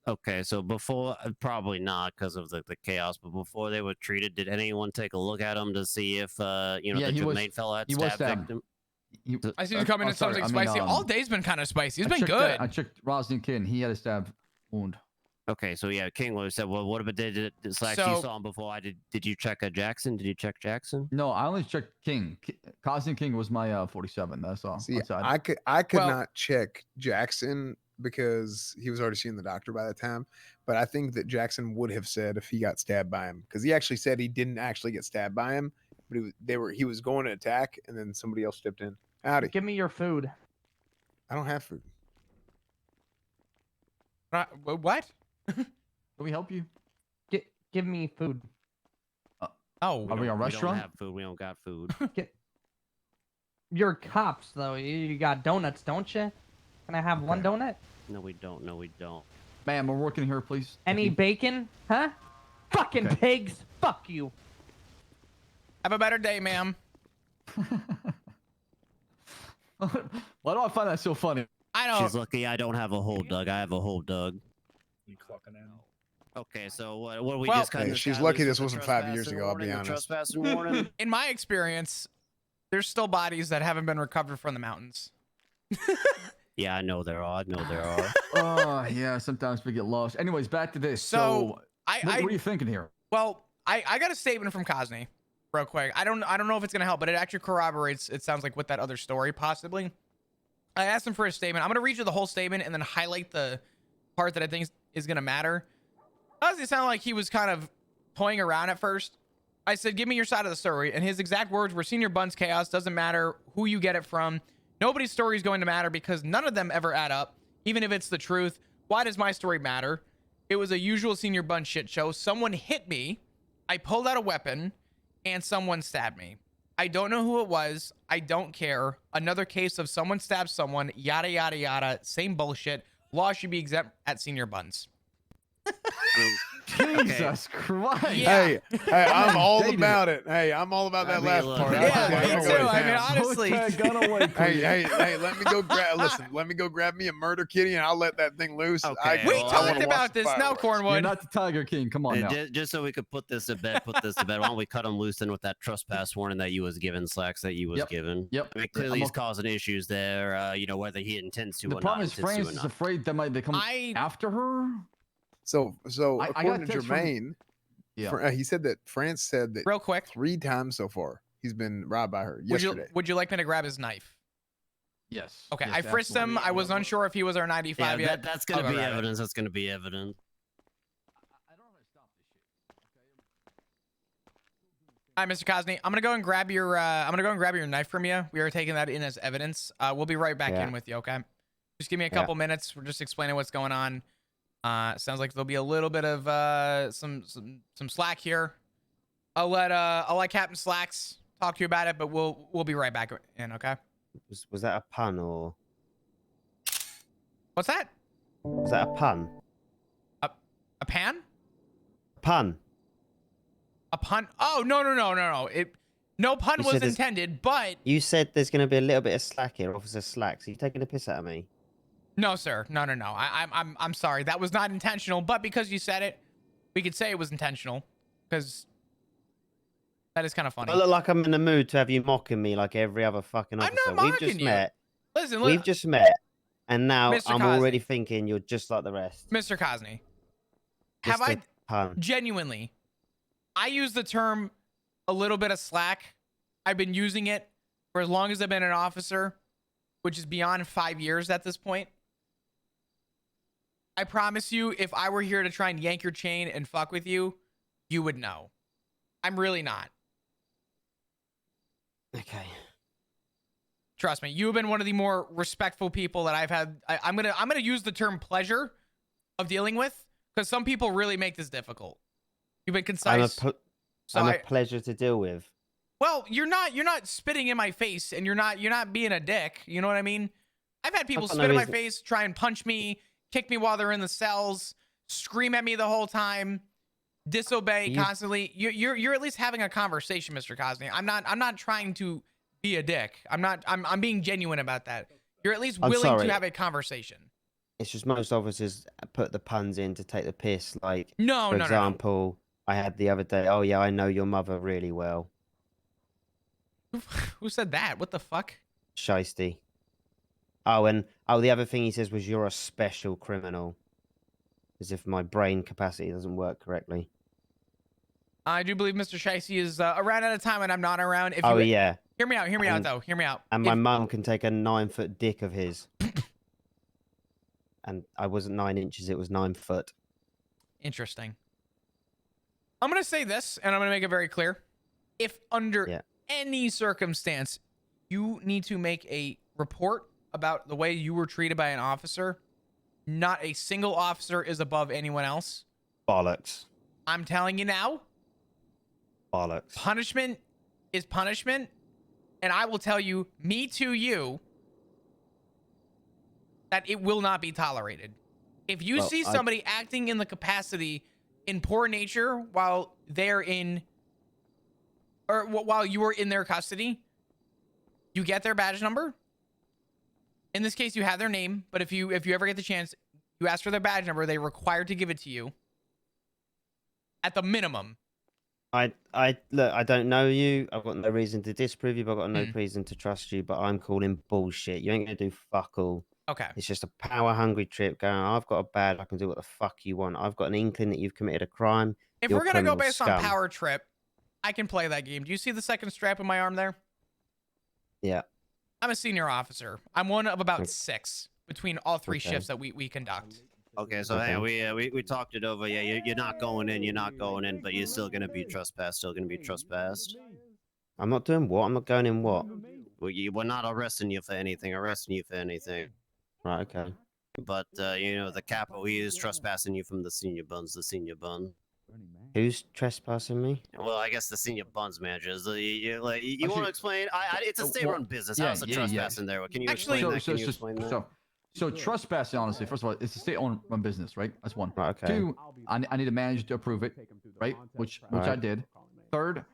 okay, so before probably not because of the chaos, but before they were treated, did anyone take a look at him to see if the Jermaine fella had stabbed victim? I see you coming in something spicy. All day's been kind of spicy. It's been good. I checked Rosnian Kid. He had a stab wound. Okay, so yeah, King would have said, well, what about did Slacks, you saw him before? Did you check Jackson? Did you check Jackson? No, I only checked King. Cosmic King was my 47. That's all. See, I could not check Jackson because he was already seeing the doctor by the time. But I think that Jackson would have said if he got stabbed by him, because he actually said he didn't actually get stabbed by him, but he was going to attack, and then somebody else stepped in. Howdy. Give me your food. I don't have food. What? Can we help you? Give me food. Are we a restaurant? We don't have food. We don't got food. You're cops, though. You got donuts, don't you? Can I have one donut? No, we don't. No, we don't. Ma'am, we're working here, please. Any bacon? Huh? Fucking pigs. Fuck you. Have a better day, ma'am. Why do I find that so funny? I know. She's lucky I don't have a whole Doug. I have a whole Doug. You clocking in? Okay, so what we Well, just kind of she's lucky this wasn't 5 years ago, I'll be honest. Trespassing warning. In my experience, there's still bodies that haven't been recovered from the mountains. Yeah, I know there are. Oh, yeah, sometimes we get lost. Anyways, back to this. So what are you thinking here? Well, I got a statement from Cosney real quick. I don't know if it's gonna help, but it actually corroborates, it sounds like, with that other story, possibly. I asked him for a statement. I'm gonna read you the whole statement and then highlight the part that I think is gonna matter. Doesn't it sound like he was kind of toying around at first? I said, give me your side of the story. And his exact words were, Senior Bun's chaos doesn't matter who you get it from. Nobody's story is going to matter because none of them ever add up, even if it's the truth. Why does my story matter? It was a usual Senior Bun shit show. Someone hit me. I pulled out a weapon and someone stabbed me. I don't know who it was. I don't care. Another case of someone stabbed someone, yada, yada, yada. Same bullshit. Law should be exempt at Senior Buns. Jesus Christ. Yeah. Hey, I'm all about it. Hey, I'm all about that last part. Yeah, me too. I mean, honestly. Hey, let me go grab. Listen, let me go grab me a murder kitty, and I'll let that thing loose. Okay, we talked about this. Now, Cornwood. You're not the Tiger King. Come on now. Just so we could put this to bed. Why don't we cut him loose then with that trespass warning that you was given, Slacks, that you was given? Yep. I mean, clearly he's causing issues there. Whether he intends to or not. The problem is France is afraid that might come after her. So according to Jermaine, he said that France said that real quick 3 times so far he's been robbed by her. Yesterday. Would you like me to grab his knife? Yes. Okay, yes, I frisked him. I was unsure if he was our 95 yet. That's going to be evidence. That's going to be evidence. I don't know how to stop this shit. All right, Mr. Cosney, I'm gonna go and grab your knife from you. We are taking that in as evidence. We'll be right back in with you. Okay. Just give me a couple minutes. We're just explaining what's going on. Sounds like there'll be a little bit of some slack here. I'll let Captain Slacks talk to you about it, but we'll be right back in, okay? Was that a pun or? What's that? Was that a pun? A pan? Pun. A pun? Oh no! No pun was intended, but you said there's going to be a little bit of slack here, Officer Slacks. Are you taking a piss out of me? No, sir. No. I'm sorry. That was not intentional. But because you said it, we could say it was intentional. Because that is kind of funny. I look like I'm in the mood to have you mocking me like every other fucking officer. I'm not mocking We've just you. met. Listen. We've just met, and now Mr. I'm Cosney. already thinking you're just like the rest. Mr. Cosney, Just have I pun. genuinely? I use the term a little bit of slack. I've been using it for as long as I've been an officer, which is beyond 5 years at this point. I promise you, if I were here to try and yank your chain and fuck with you, you would know. I'm really not. Okay. Trust me, you have been one of the more respectful people that I've had. I'm gonna use the term pleasure of dealing with, because some people really make this difficult. You've been concise. So I'm a pleasure to deal with. well, you're not spitting in my face, and you're not being a dick. You know what I mean? I've had people got no spit in my reason- face, try and punch me, kick me while they're in the cells, scream at me the whole time, disobey constantly. You're at least having a conversation, Mr. Cosney. I'm not trying to be a dick. I'm being genuine about that. You're at least I'm willing sorry. to have a conversation. It's just most officers put the puns in to take the piss. Like, No, for no, no, no. example, I had the other day, oh yeah, I know your mother really well. Who said that? What the fuck? Shiesty. Oh, and the other thing he says was you're a special criminal. As if my brain capacity doesn't work correctly. I do believe Mr. Shicey is around at a time when I'm not around. If Oh you, yeah. Hear me out. Hear me out, though. Hear me out. And my mum can take a 9-foot dick of his. And I wasn't 9 inches, it was 9 foot. Interesting. I'm going to say this, and I'm going to make it very clear. If under any circumstance you need to make a report about the way you were treated by an officer, not a single officer is above anyone else. Bollocks. I'm telling you now. Bollocks. Punishment is punishment. And I will tell you, me to you, that it will not be tolerated. If you see somebody acting in the capacity in poor nature while they're in, or while you are in their custody, you get their badge number. In this case, you have their name, but if you ever get the chance, you ask for their badge number, they're required to give it to you. At the minimum. Look, I don't know you. I've got no reason to disprove you, but I've got no reason to trust you. But I'm calling bullshit. You ain't gonna do fuck all. Okay. It's just a power hungry trip going, I've got a badge, I can do what the fuck you want. I've got an inkling that you've committed a crime. If You're we're gonna go criminal based on scum. power trip, I can play that game. Do you see the second strap in my arm there? Yeah. I'm a senior officer. I'm one of about 6 between all 3 Okay. shifts that we conduct. Okay, so hey, we talked it over. Yeah, you're not going in, but you're still gonna be trespassed. I'm not doing what? I'm not going in what? Well, we're not arresting you for anything. Right, okay. But the capo, he is trespassing you from the senior buns. Who's trespassing me? Well, I guess the senior buns manager is. You want to explain? It's a state-run business. How's the trespassing there? Can you explain that? Can you explain that? So trespassing, honestly, first of all, it's a state-owned business, right? That's one. Right, okay. 2, I need a manager to approve it, right? Which I Right. did. 3rd,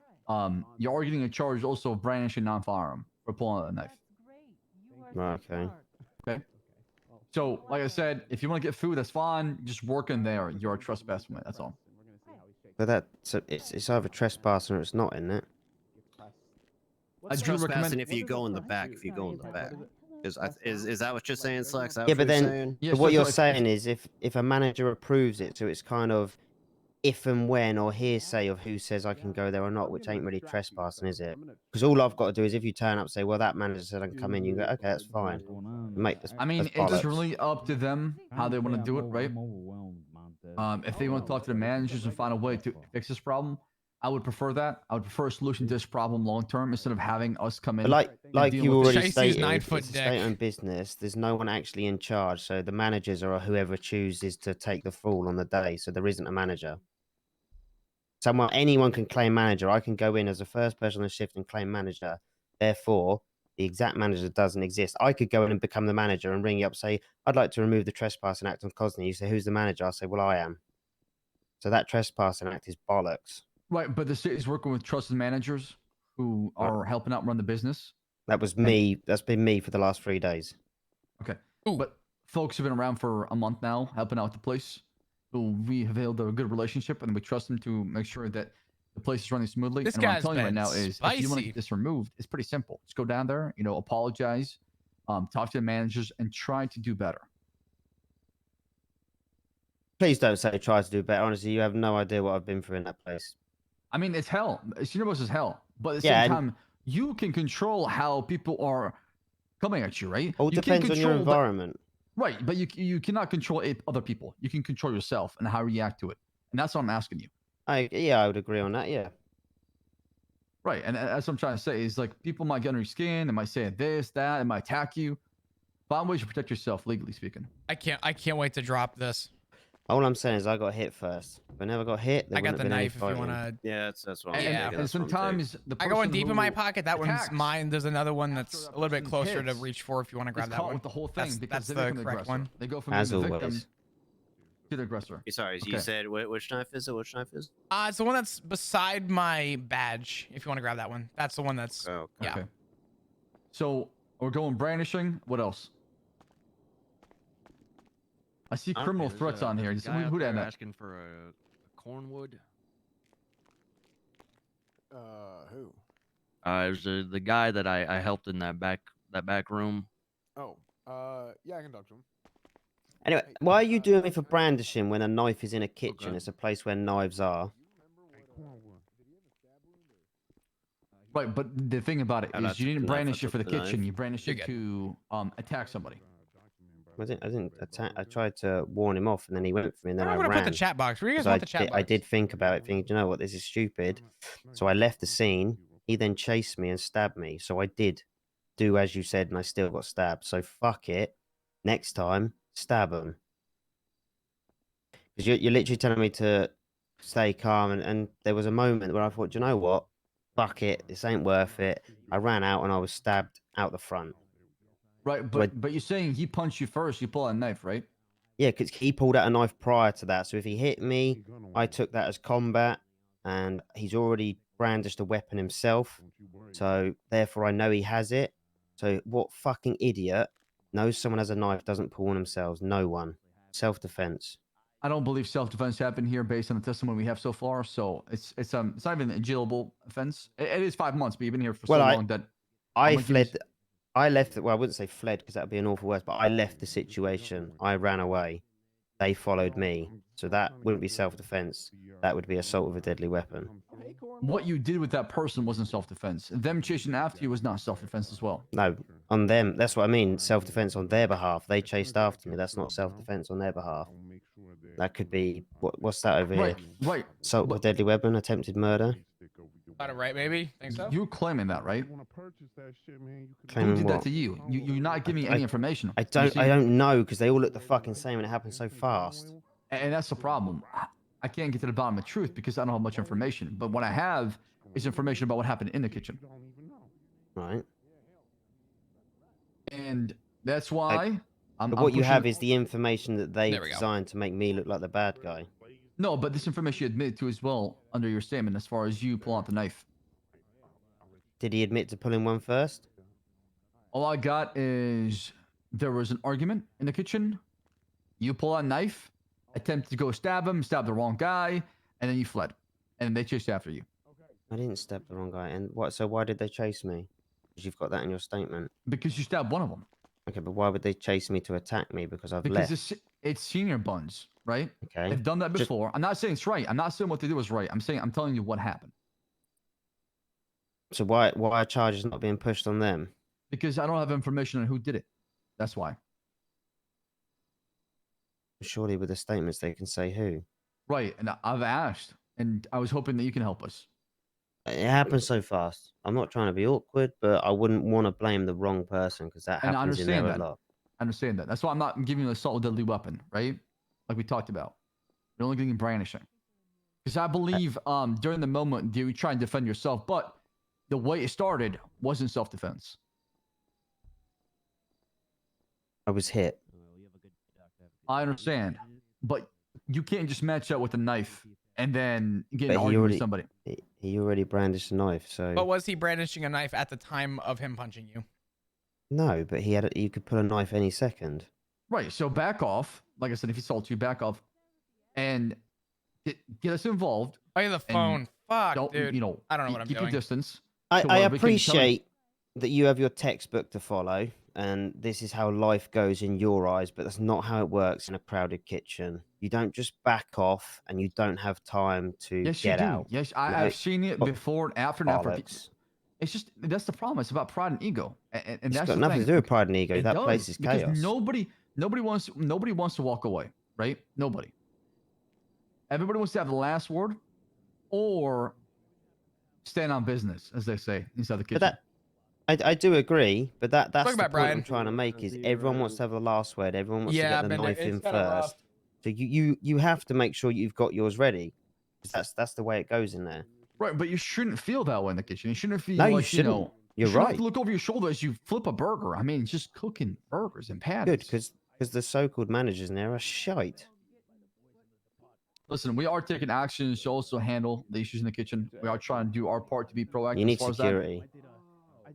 you're already getting a charge also of brandishing non-firearm for pulling out a knife. Right, okay. Okay. So, like I said, if you want to get food, that's fine. Just work in there. You're a trespassing. That's all. But it's either trespassing or it's not, isn't it? What's I do recommend- trespassing if you go in the back? Is that what you're saying, Slacks? Yeah, but then what you're saying is if a manager approves it, so it's kind of if and when or hearsay of who says I can go there or not, which ain't really trespassing, is it? Because all I've got to do is if you turn up and say, well, that manager said I can come in, you go, okay, that's fine. Mate, I mean, that's it's bollocks. really up to them how they want to do it, right? If they want to talk to the managers and find a way to fix this problem, I would prefer that. I would prefer a solution to this problem long term instead of having us come in. But like and deal you with already it. stated, it's a nine-foot dick. state-owned business. There's no one actually in charge, so the managers are whoever chooses to take the fall on the day. So there isn't a manager. Anyone can claim manager. I can go in as the first person on the shift and claim manager. Therefore, the exact manager doesn't exist. I could go in and become the manager and ring you up, say, I'd like to remove the trespassing act on Cosney. You say, who's the manager? I say, well, I am. So that trespassing act is bollocks. Right, but the city is working with trusted managers who are helping out run the business. That was me. That's been me for the last 3 days. Okay. But folks have been around for a month now, helping out the place. So we have held a good relationship, and we trust them to make sure that the place is running smoothly. This and what I'm guy's telling you right been now is, if you want to spicy. get this removed, it's pretty simple. Just go down there, apologize, talk to the managers, and try to do better. Please don't say try to do better. Honestly, you have no idea what I've been through in that place. I mean, it's hell. Senior boss is hell. But at the Yeah, same and- time, you can control how people are coming at you, right? All You depends can on your control the- environment. Right, but you cannot control other people. You can control yourself and how you react to it. And that's what I'm asking you. I would agree on that. Yeah. Right, and that's what I'm trying to say is like people might get under your skin, they might say this, that, it might attack you. Find ways to protect yourself, legally speaking. I can't wait to drop this. All I'm saying is I got hit first. If I never got hit, there I got wouldn't the have been any knife if you fighting. want to. Yeah, that's what I'm Yeah. thinking. And That's what I'm thinking. sometimes the I person go in deep in my who pocket. That attacks one's mine. There's another one that's after a little bit person closer to hits reach for if you want to grab is that caught one. with the whole thing because That's they the become the correct aggressor. one. They go from As being the always. victim to the aggressor. Sorry, you Okay. said which knife is it? Which knife is? It's the one that's beside my badge. If you want to grab that one, that's the one that's. Oh, Yeah. Okay. So we're going brandishing. What else? I see criminal threats on here. There's a guy out Who there that? asking for a cornwood. Who? It was the guy that I helped in that back room. Oh, yeah, I can talk to him. Anyway, why are you doing me for brandishing when a knife is in a kitchen? Okay. It's a place where knives are. Right, but the thing about it Oh, is that's you didn't the knife, brandish I it for the took the kitchen. knife. You brandished You're it good. to attack somebody. I didn't attack. I tried to warn him off, and then he went for me, and then I I'm gonna ran. put the chat box. Where do you guys 'Cause want the chat box? I did think about it, thinking, you know what, this is stupid. So I left the scene. He then chased me and stabbed me. So I did do as you said, and I still got stabbed. So fuck it. Next time, stab him. Because you're literally telling me to stay calm, and there was a moment where I thought, do you know what? Fuck it. This ain't worth it. I ran out and I was stabbed out the front. Right, but you're saying he punched you first. You pull out a knife, right? Yeah, because he pulled out a knife prior to that. So if he hit me, I took that as combat, and he's already brandished a weapon himself. So therefore, I know he has it. So what fucking idiot knows someone has a knife, doesn't pull on themselves? No one. Self-defense. I don't believe self-defense happened here based on the testimony we have so far. So it's not even a jailable offense. It is 5 months, but you've been here for so long that I fled. I left. Well, I wouldn't say fled because that would be an awful word, but I left the situation. I ran away. They followed me. So that wouldn't be self-defense. That would be assault with a deadly weapon. what you did with that person wasn't self-defense. Them chasing after you was not self-defense as well. No, on them. That's what I mean. Self-defense on their behalf. They chased after me. That's not self-defense on their behalf. That could be what's that over here? Right. Assault with a deadly weapon, attempted murder. Got it right, maybe. Think so? You're claiming that, right? Claiming Who did what? that to you? You're not giving me any information. I don't know because they all look the fucking same and it happened so fast. And that's the problem. I can't get to the bottom of the truth because I don't have much information. But what I have is information about what happened in the kitchen. Right. And that's why But what you have is the information that they There we go. designed to make me look like the bad guy. No, but this information you admitted to as well under your statement as far as you pull out the knife. Did he admit to pulling one first? All I got is there was an argument in the kitchen. You pull out a knife, attempt to go stab him, stab the wrong guy, and then you fled. And they chased after you. I didn't stab the wrong guy. And what? So why did they chase me? Because you've got that in your statement. Because you stabbed one of them. Okay, but why would they chase me to attack me? Because I've Because left. it's senior buns, right? Okay. They've done that Just- before. I'm not saying it's right. I'm not saying what they did was right. I'm telling you what happened. So why are charges not being pushed on them? Because I don't have information on who did it. That's why. Surely with the statements they can say who. Right, and I've asked, and I was hoping that you can help us. It happened so fast. I'm not trying to be awkward, but I wouldn't want to blame the wrong person because that And I happens in there understand a that. lot. I understand that. That's why I'm not giving you an assault with deadly weapon, right? Like we talked about. You're only getting brandishing. Because I believe during the moment you try and defend yourself, but the way it started wasn't self-defense. I was hit. I understand, but you can't just match up with a knife and then get an But he argument already, with somebody. he already brandished a knife, so But was he brandishing a knife at the time of him punching you? no. But he could pull a knife any second. Right. So back off. Like I said, if he assaults you, back off, and get us involved. Oh, yeah, the phone. Fuck, don't, dude. You know, I don't know what I'm keep doing. your distance. I to where we can tell you- appreciate that you have your textbook to follow, and this is how life goes in your eyes, but that's not how it works in a crowded kitchen. You don't just back off, and you don't have time to Yes, get you do. out. Yes, You know, I've seen it before and after and after. bollocks. It's just that's the problem. It's about pride and ego, and It's that's got the nothing thing. to do with pride and ego. It That does, place is because chaos. nobody wants to walk away, right? Nobody. Everybody wants to have the last word, or stand on business, as they say inside the kitchen. But I do agree, but that's Talk the about point I'm Brian. trying to make is everyone wants to have the last word. Everyone wants Yeah, to get the but knife it's in kinda rough. first. So you have to make sure you've got yours ready. 'Cause that's the way it goes in there. Right, but you shouldn't feel that way in the kitchen. You shouldn't feel No, you like, shouldn't. you You're shouldn't have right. to look over your shoulder as you flip a burger. I mean, it's just cooking burgers and patties. Good, because the so-called managers in there are shite. Listen, we are taking actions to also handle the issues in the kitchen. We are trying to do our part to be proactive. You need as far security. As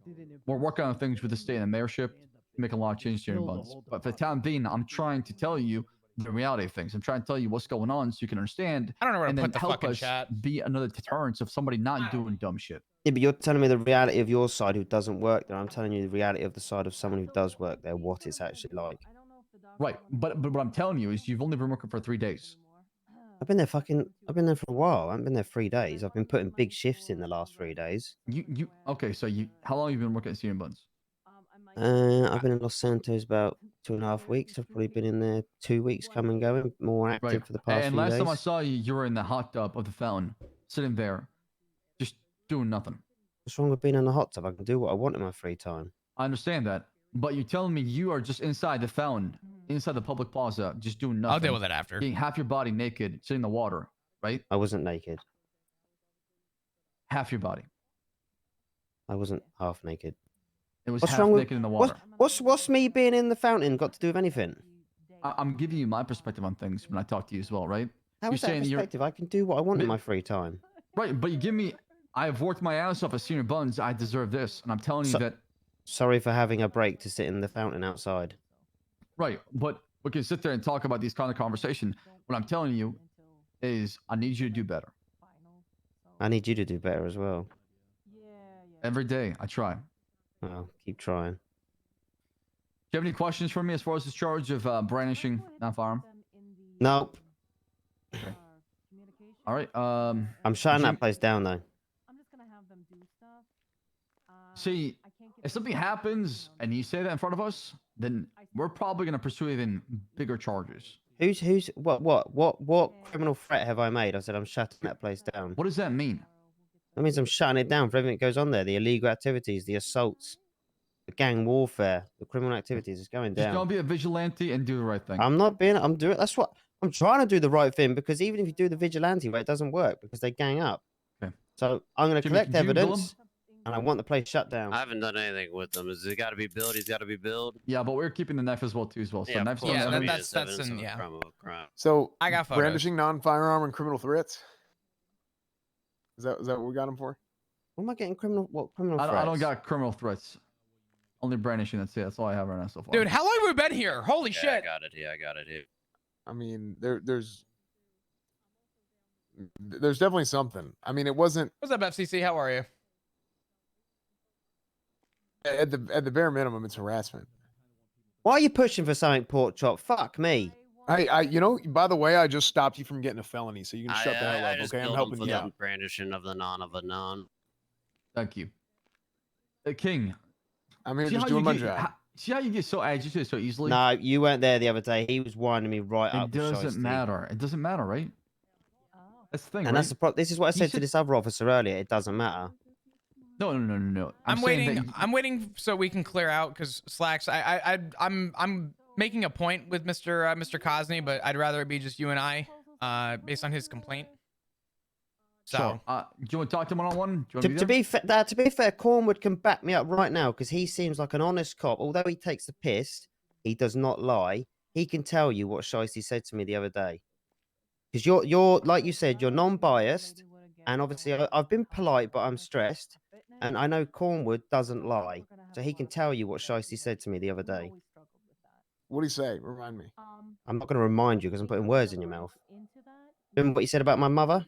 that. We're working on things with the state and the mayorship, making a lot of changes to your buns. But for the time being, I'm trying to tell you the reality of things. I'm trying to tell you what's going on so you can understand. I don't know where to and put then the help fucking us chat. be another deterrence of somebody not doing dumb shit. Yeah, but you're telling me the reality of your side who doesn't work there. I'm telling you the reality of the side of someone who does work there, what it's actually like. Right, but what I'm telling you is you've only been working for 3 days. I've been there for a while. I haven't been there 3 days. I've been putting big shifts in the last 3 days. Okay, so how long have you been working at Senior Buns? I've been in Los Santos about 2.5 weeks. I've probably been in there 2 weeks, come and going, more active Right. for the past And few last days. time I saw you, you were in the hot tub of the fountain, sitting there, just doing nothing. What's wrong with being in the hot tub? I can do what I want in my free time. I understand that, but you're telling me you are just inside the fountain, inside the public plaza, just doing nothing. I'll deal with it after. Being half your body naked, sitting in the water, right? I wasn't naked. Half your body. I wasn't half naked. It was What's half wrong with naked in the water. what's me being in the fountain got to do with anything? I'm giving you my perspective on things when I talk to you as well, right? How You're is that saying perspective? I can do what I want in my free time. Right, but you give me. I've worked my ass off at Senior Buns. I deserve this, and I'm telling you that. Sorry for having a break to sit in the fountain outside. Right, but we can sit there and talk about these kind of conversation. What I'm telling you is, I need you to do better. I need you to do better as well. Every day, I try. Well, keep trying. Do you have any questions for me as far as this charge of brandishing non-firearm? Nope. Okay. All right. I'm shutting that place down though. See, if something happens and you say that in front of us, then we're probably gonna pursue even bigger charges. What criminal threat have I made? I said I'm shutting that place down. What does that mean? That means I'm shutting it down for everything that goes on there. The illegal activities, the assaults, the gang warfare, the criminal activities. It's going Just down. don't be a vigilante and do the right thing. I'm not being. I'm doing. That's what I'm trying to do. The right thing, because even if you do the vigilante way, it doesn't work because they gang up. Okay. So I'm going to collect evidence, and I want the place shut down. I haven't done anything with them. Is it got to be billed? He's got to be billed. Yeah, but we're keeping the knife as well too So Yeah, of knife's course. not I mean, evidence. it's evidence of a crime of a crime. So I got photos. brandishing non-firearm and criminal threats. Is that what we got him for? What am I getting criminal? What criminal threats? I don't got criminal threats. Only brandishing. That's it. That's all I have right now so far. Dude, how long have we been here? Holy Yeah, shit. I got it here. I got it here. I mean, there's definitely something. I mean, it wasn't What's up, FCC? How are you? at the bare minimum. It's harassment. Why are you pushing for something, pork chop? Fuck me. You know, by the way, I just stopped you from getting a felony, so you can shut the hell I up. just Okay, I'm billed him helping for you the out. brandishing of the non of a non. Thank you. King. I'm here see just how doing you my get- job. how- see how you get so agitated so easily? No, you weren't there the other day. He was winding me right It up. with doesn't shiesty. matter. It doesn't matter, right? That's the thing, And right? that's the problem. This is what I You said to should- this other officer earlier. It doesn't matter. No. I'm saying waiting. that I'm waiting so we can clear out because Slacks. I'm making a point with Mr. Cosney, but I'd rather it be just you and I, based on his complaint. So, do you want to talk to him one-on-one? To be fair, Cornwood can back me up right now because he seems like an honest cop. Although he takes the piss, he does not lie. He can tell you what Shiesty said to me the other day. Because you're like you said, you're non-biased, and obviously I've been polite, but I'm stressed, and I know Cornwood doesn't lie, so he can tell you what Shiesty said to me the other day. What do you say? Remind me. I'm not going to remind you because I'm putting words in your mouth. Remember what you said about my mother?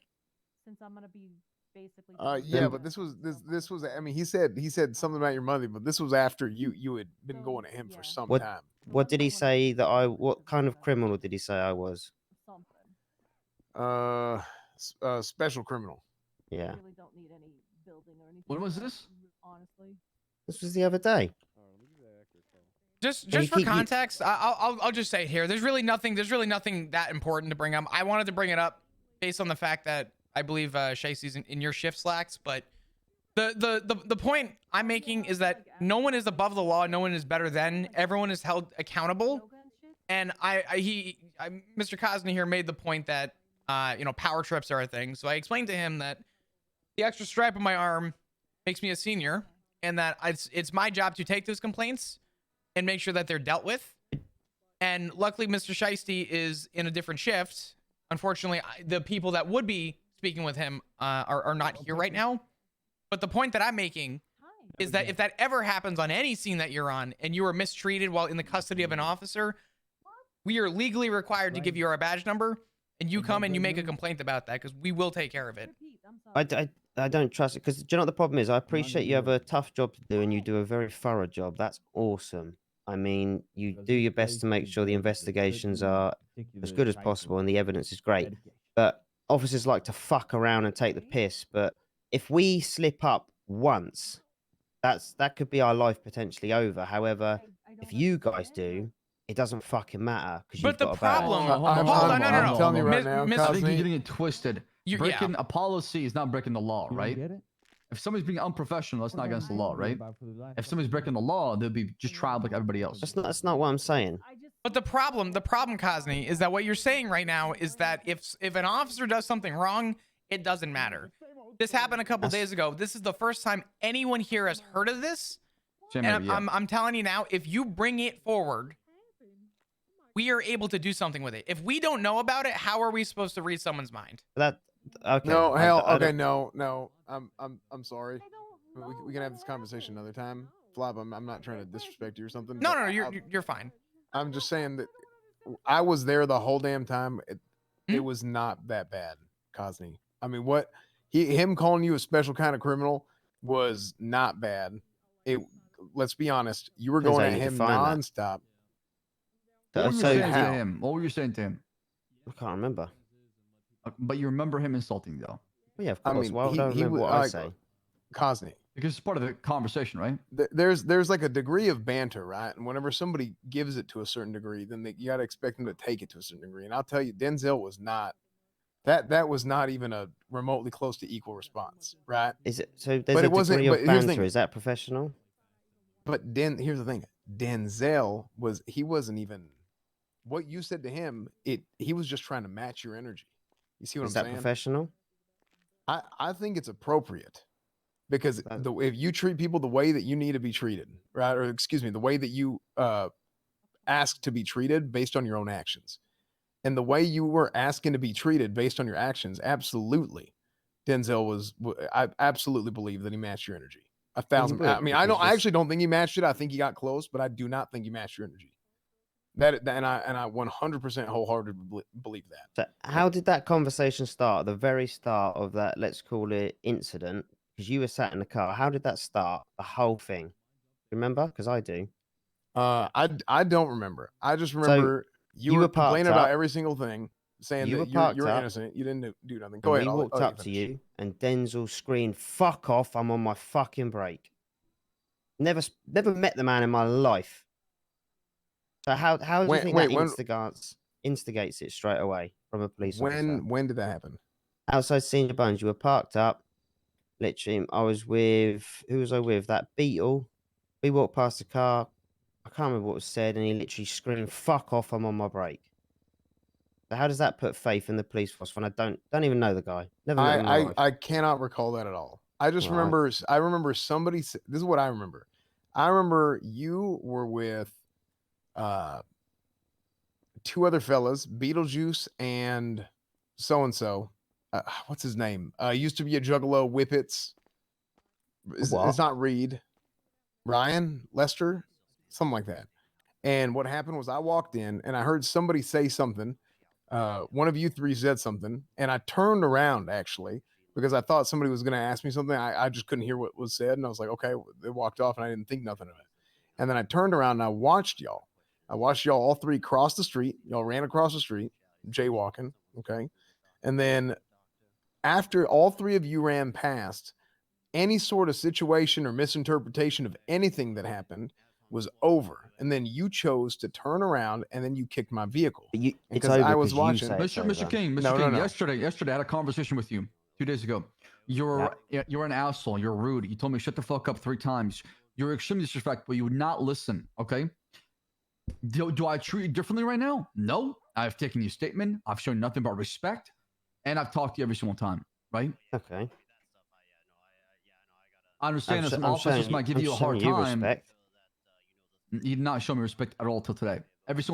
Yeah, but this was. I mean, he said something about your mother, but this was after you had been going at him for some time. What did he say that what kind of criminal did he say I was? Special criminal. Yeah. When was this? This was the other day. just you for keep- context, I'll just say it here. There's really nothing that important to bring up. I wanted to bring it up based on the fact that I believe Shacey's in your shift, Slacks, but the point I'm making is that no one is above the law, no one is better than, everyone is held accountable. And Mr. Cosney here made the point that power trips are a thing. So I explained to him that the extra stripe on my arm makes me a senior, and that it's my job to take those complaints and make sure that they're dealt with. And luckily, Mr. Shiesty is in a different shift. Unfortunately, the people that would be speaking with him are not here right now. But the point that I'm making is that if that ever happens on any scene that you're on and you are mistreated while in the custody of an officer, we are legally required to give you our badge number, and you come and you make a complaint about that, because we will take care of it. I don't trust it, because do you know what the problem is? I appreciate you have a tough job to do and you do a very thorough job. That's awesome. I mean, you do your best to make sure the investigations are as good as possible and the evidence is great. But officers like to fuck around and take the piss. But if we slip up once, that could be our life potentially over. However, if you guys do, it doesn't fucking matter, because you've But the got a badge. problem, I'm telling you right now, I think you're Cosney. getting it twisted. Breaking a policy is not breaking the law, right? If somebody's being unprofessional, that's not against the law, right? If somebody's breaking the law, they'll be just tried like everybody else. That's not what I'm saying. But the problem, Cosney, is that what you're saying right now is that if an officer does something wrong, it doesn't matter. This happened a couple days ago. This is the first time anyone here has heard of this. And I'm telling you now, if you bring it forward, we are able to do something with it. If we don't know about it, how are we supposed to read someone's mind? Okay. No, hell, I okay, don't- no. I'm sorry. We can have this conversation another time. Flop, I'm not trying to disrespect you or something. No, but you're fine. I'm just saying that I was there the whole damn time. It was not that bad, Cosney. I mean, him calling you a special kind of criminal was not bad. Let's be honest. You were Depends going how at you him define that. nonstop. What were you saying to him? What were you saying to him? I can't remember. But you remember him insulting, though. Well, yeah, of course. Why would I remember what I say? Cosney. Because it's part of the conversation, right? There's like a degree of banter, right? And whenever somebody gives it to a certain degree, then you got to expect them to take it to a certain degree. And I'll tell you, Denzel was not. That was not even a remotely close to equal response, right? Is it so? There's a degree of banter. Is that professional? But here's the thing: Denzel wasn't even. What you said to him, he was just trying to match your energy. You see what I'm saying? Is that professional? I think it's appropriate, because if you treat people the way that you need to be treated, right? Or excuse me, the way that you ask to be treated based on your own actions, and the way you were asking to be treated based on your actions, absolutely, Denzel was. I absolutely believe that he matched your energy. 1,000. I mean, I actually don't think he matched it. I think he got close, but I do not think he matched your energy. And I 100% wholeheartedly believe that. So how did that conversation start? The very start of that, let's call it incident, because you were sat in the car. How did that start? The whole thing. Remember? Because I do. I don't remember. I just remember you were complaining about every single thing, saying that you're innocent. You didn't do nothing. Go ahead. We walked up to you, and Denzel screamed, "Fuck off! I'm on my fucking break." Never met the man in my life. So how do you think that instigates it straight away from a police officer? When did that happen? Outside Senior Buns, you were parked up. Literally, who was I with? That Beetle. We walked past the car. I can't remember what was said, and he literally screamed, "Fuck off! I'm on my break." So how does that put faith in the police force when I don't even know the guy? Never met him in my life. I cannot recall that at all. I just remember. I remember somebody. This is what I remember. I remember you were with two other fellas, Beetlejuice and so and so. What's his name? Used to be a juggalo, Whippets. It's not Reed. Ryan Lester, something like that. And what happened was I walked in and I heard somebody say something. One of you three said something, and I turned around actually because I thought somebody was going to ask me something. I just couldn't hear what was said, and I was like, okay, they walked off, and I didn't think nothing of it. And then I turned around and I watched y'all. All three cross the street. Y'all ran across the street, jaywalking. Okay. And then after all three of you ran past, any sort of situation or misinterpretation of anything that happened was over. And then you chose to turn around and then you kicked my vehicle. It's over I was because you watching. say Mr. King, No. yesterday I had a conversation with you 2 days ago. You're an asshole. You're rude. You told me shut the fuck up 3 times. You're extremely disrespectful. You would not listen. Okay. Do I treat you differently right now? No. I've taken your statement. I've shown nothing but respect, and I've talked to you every single time. Right? Okay. I understand that some I'm officers showing might give I'm you a showing hard you time. respect. You did not show me respect at all till today. Every single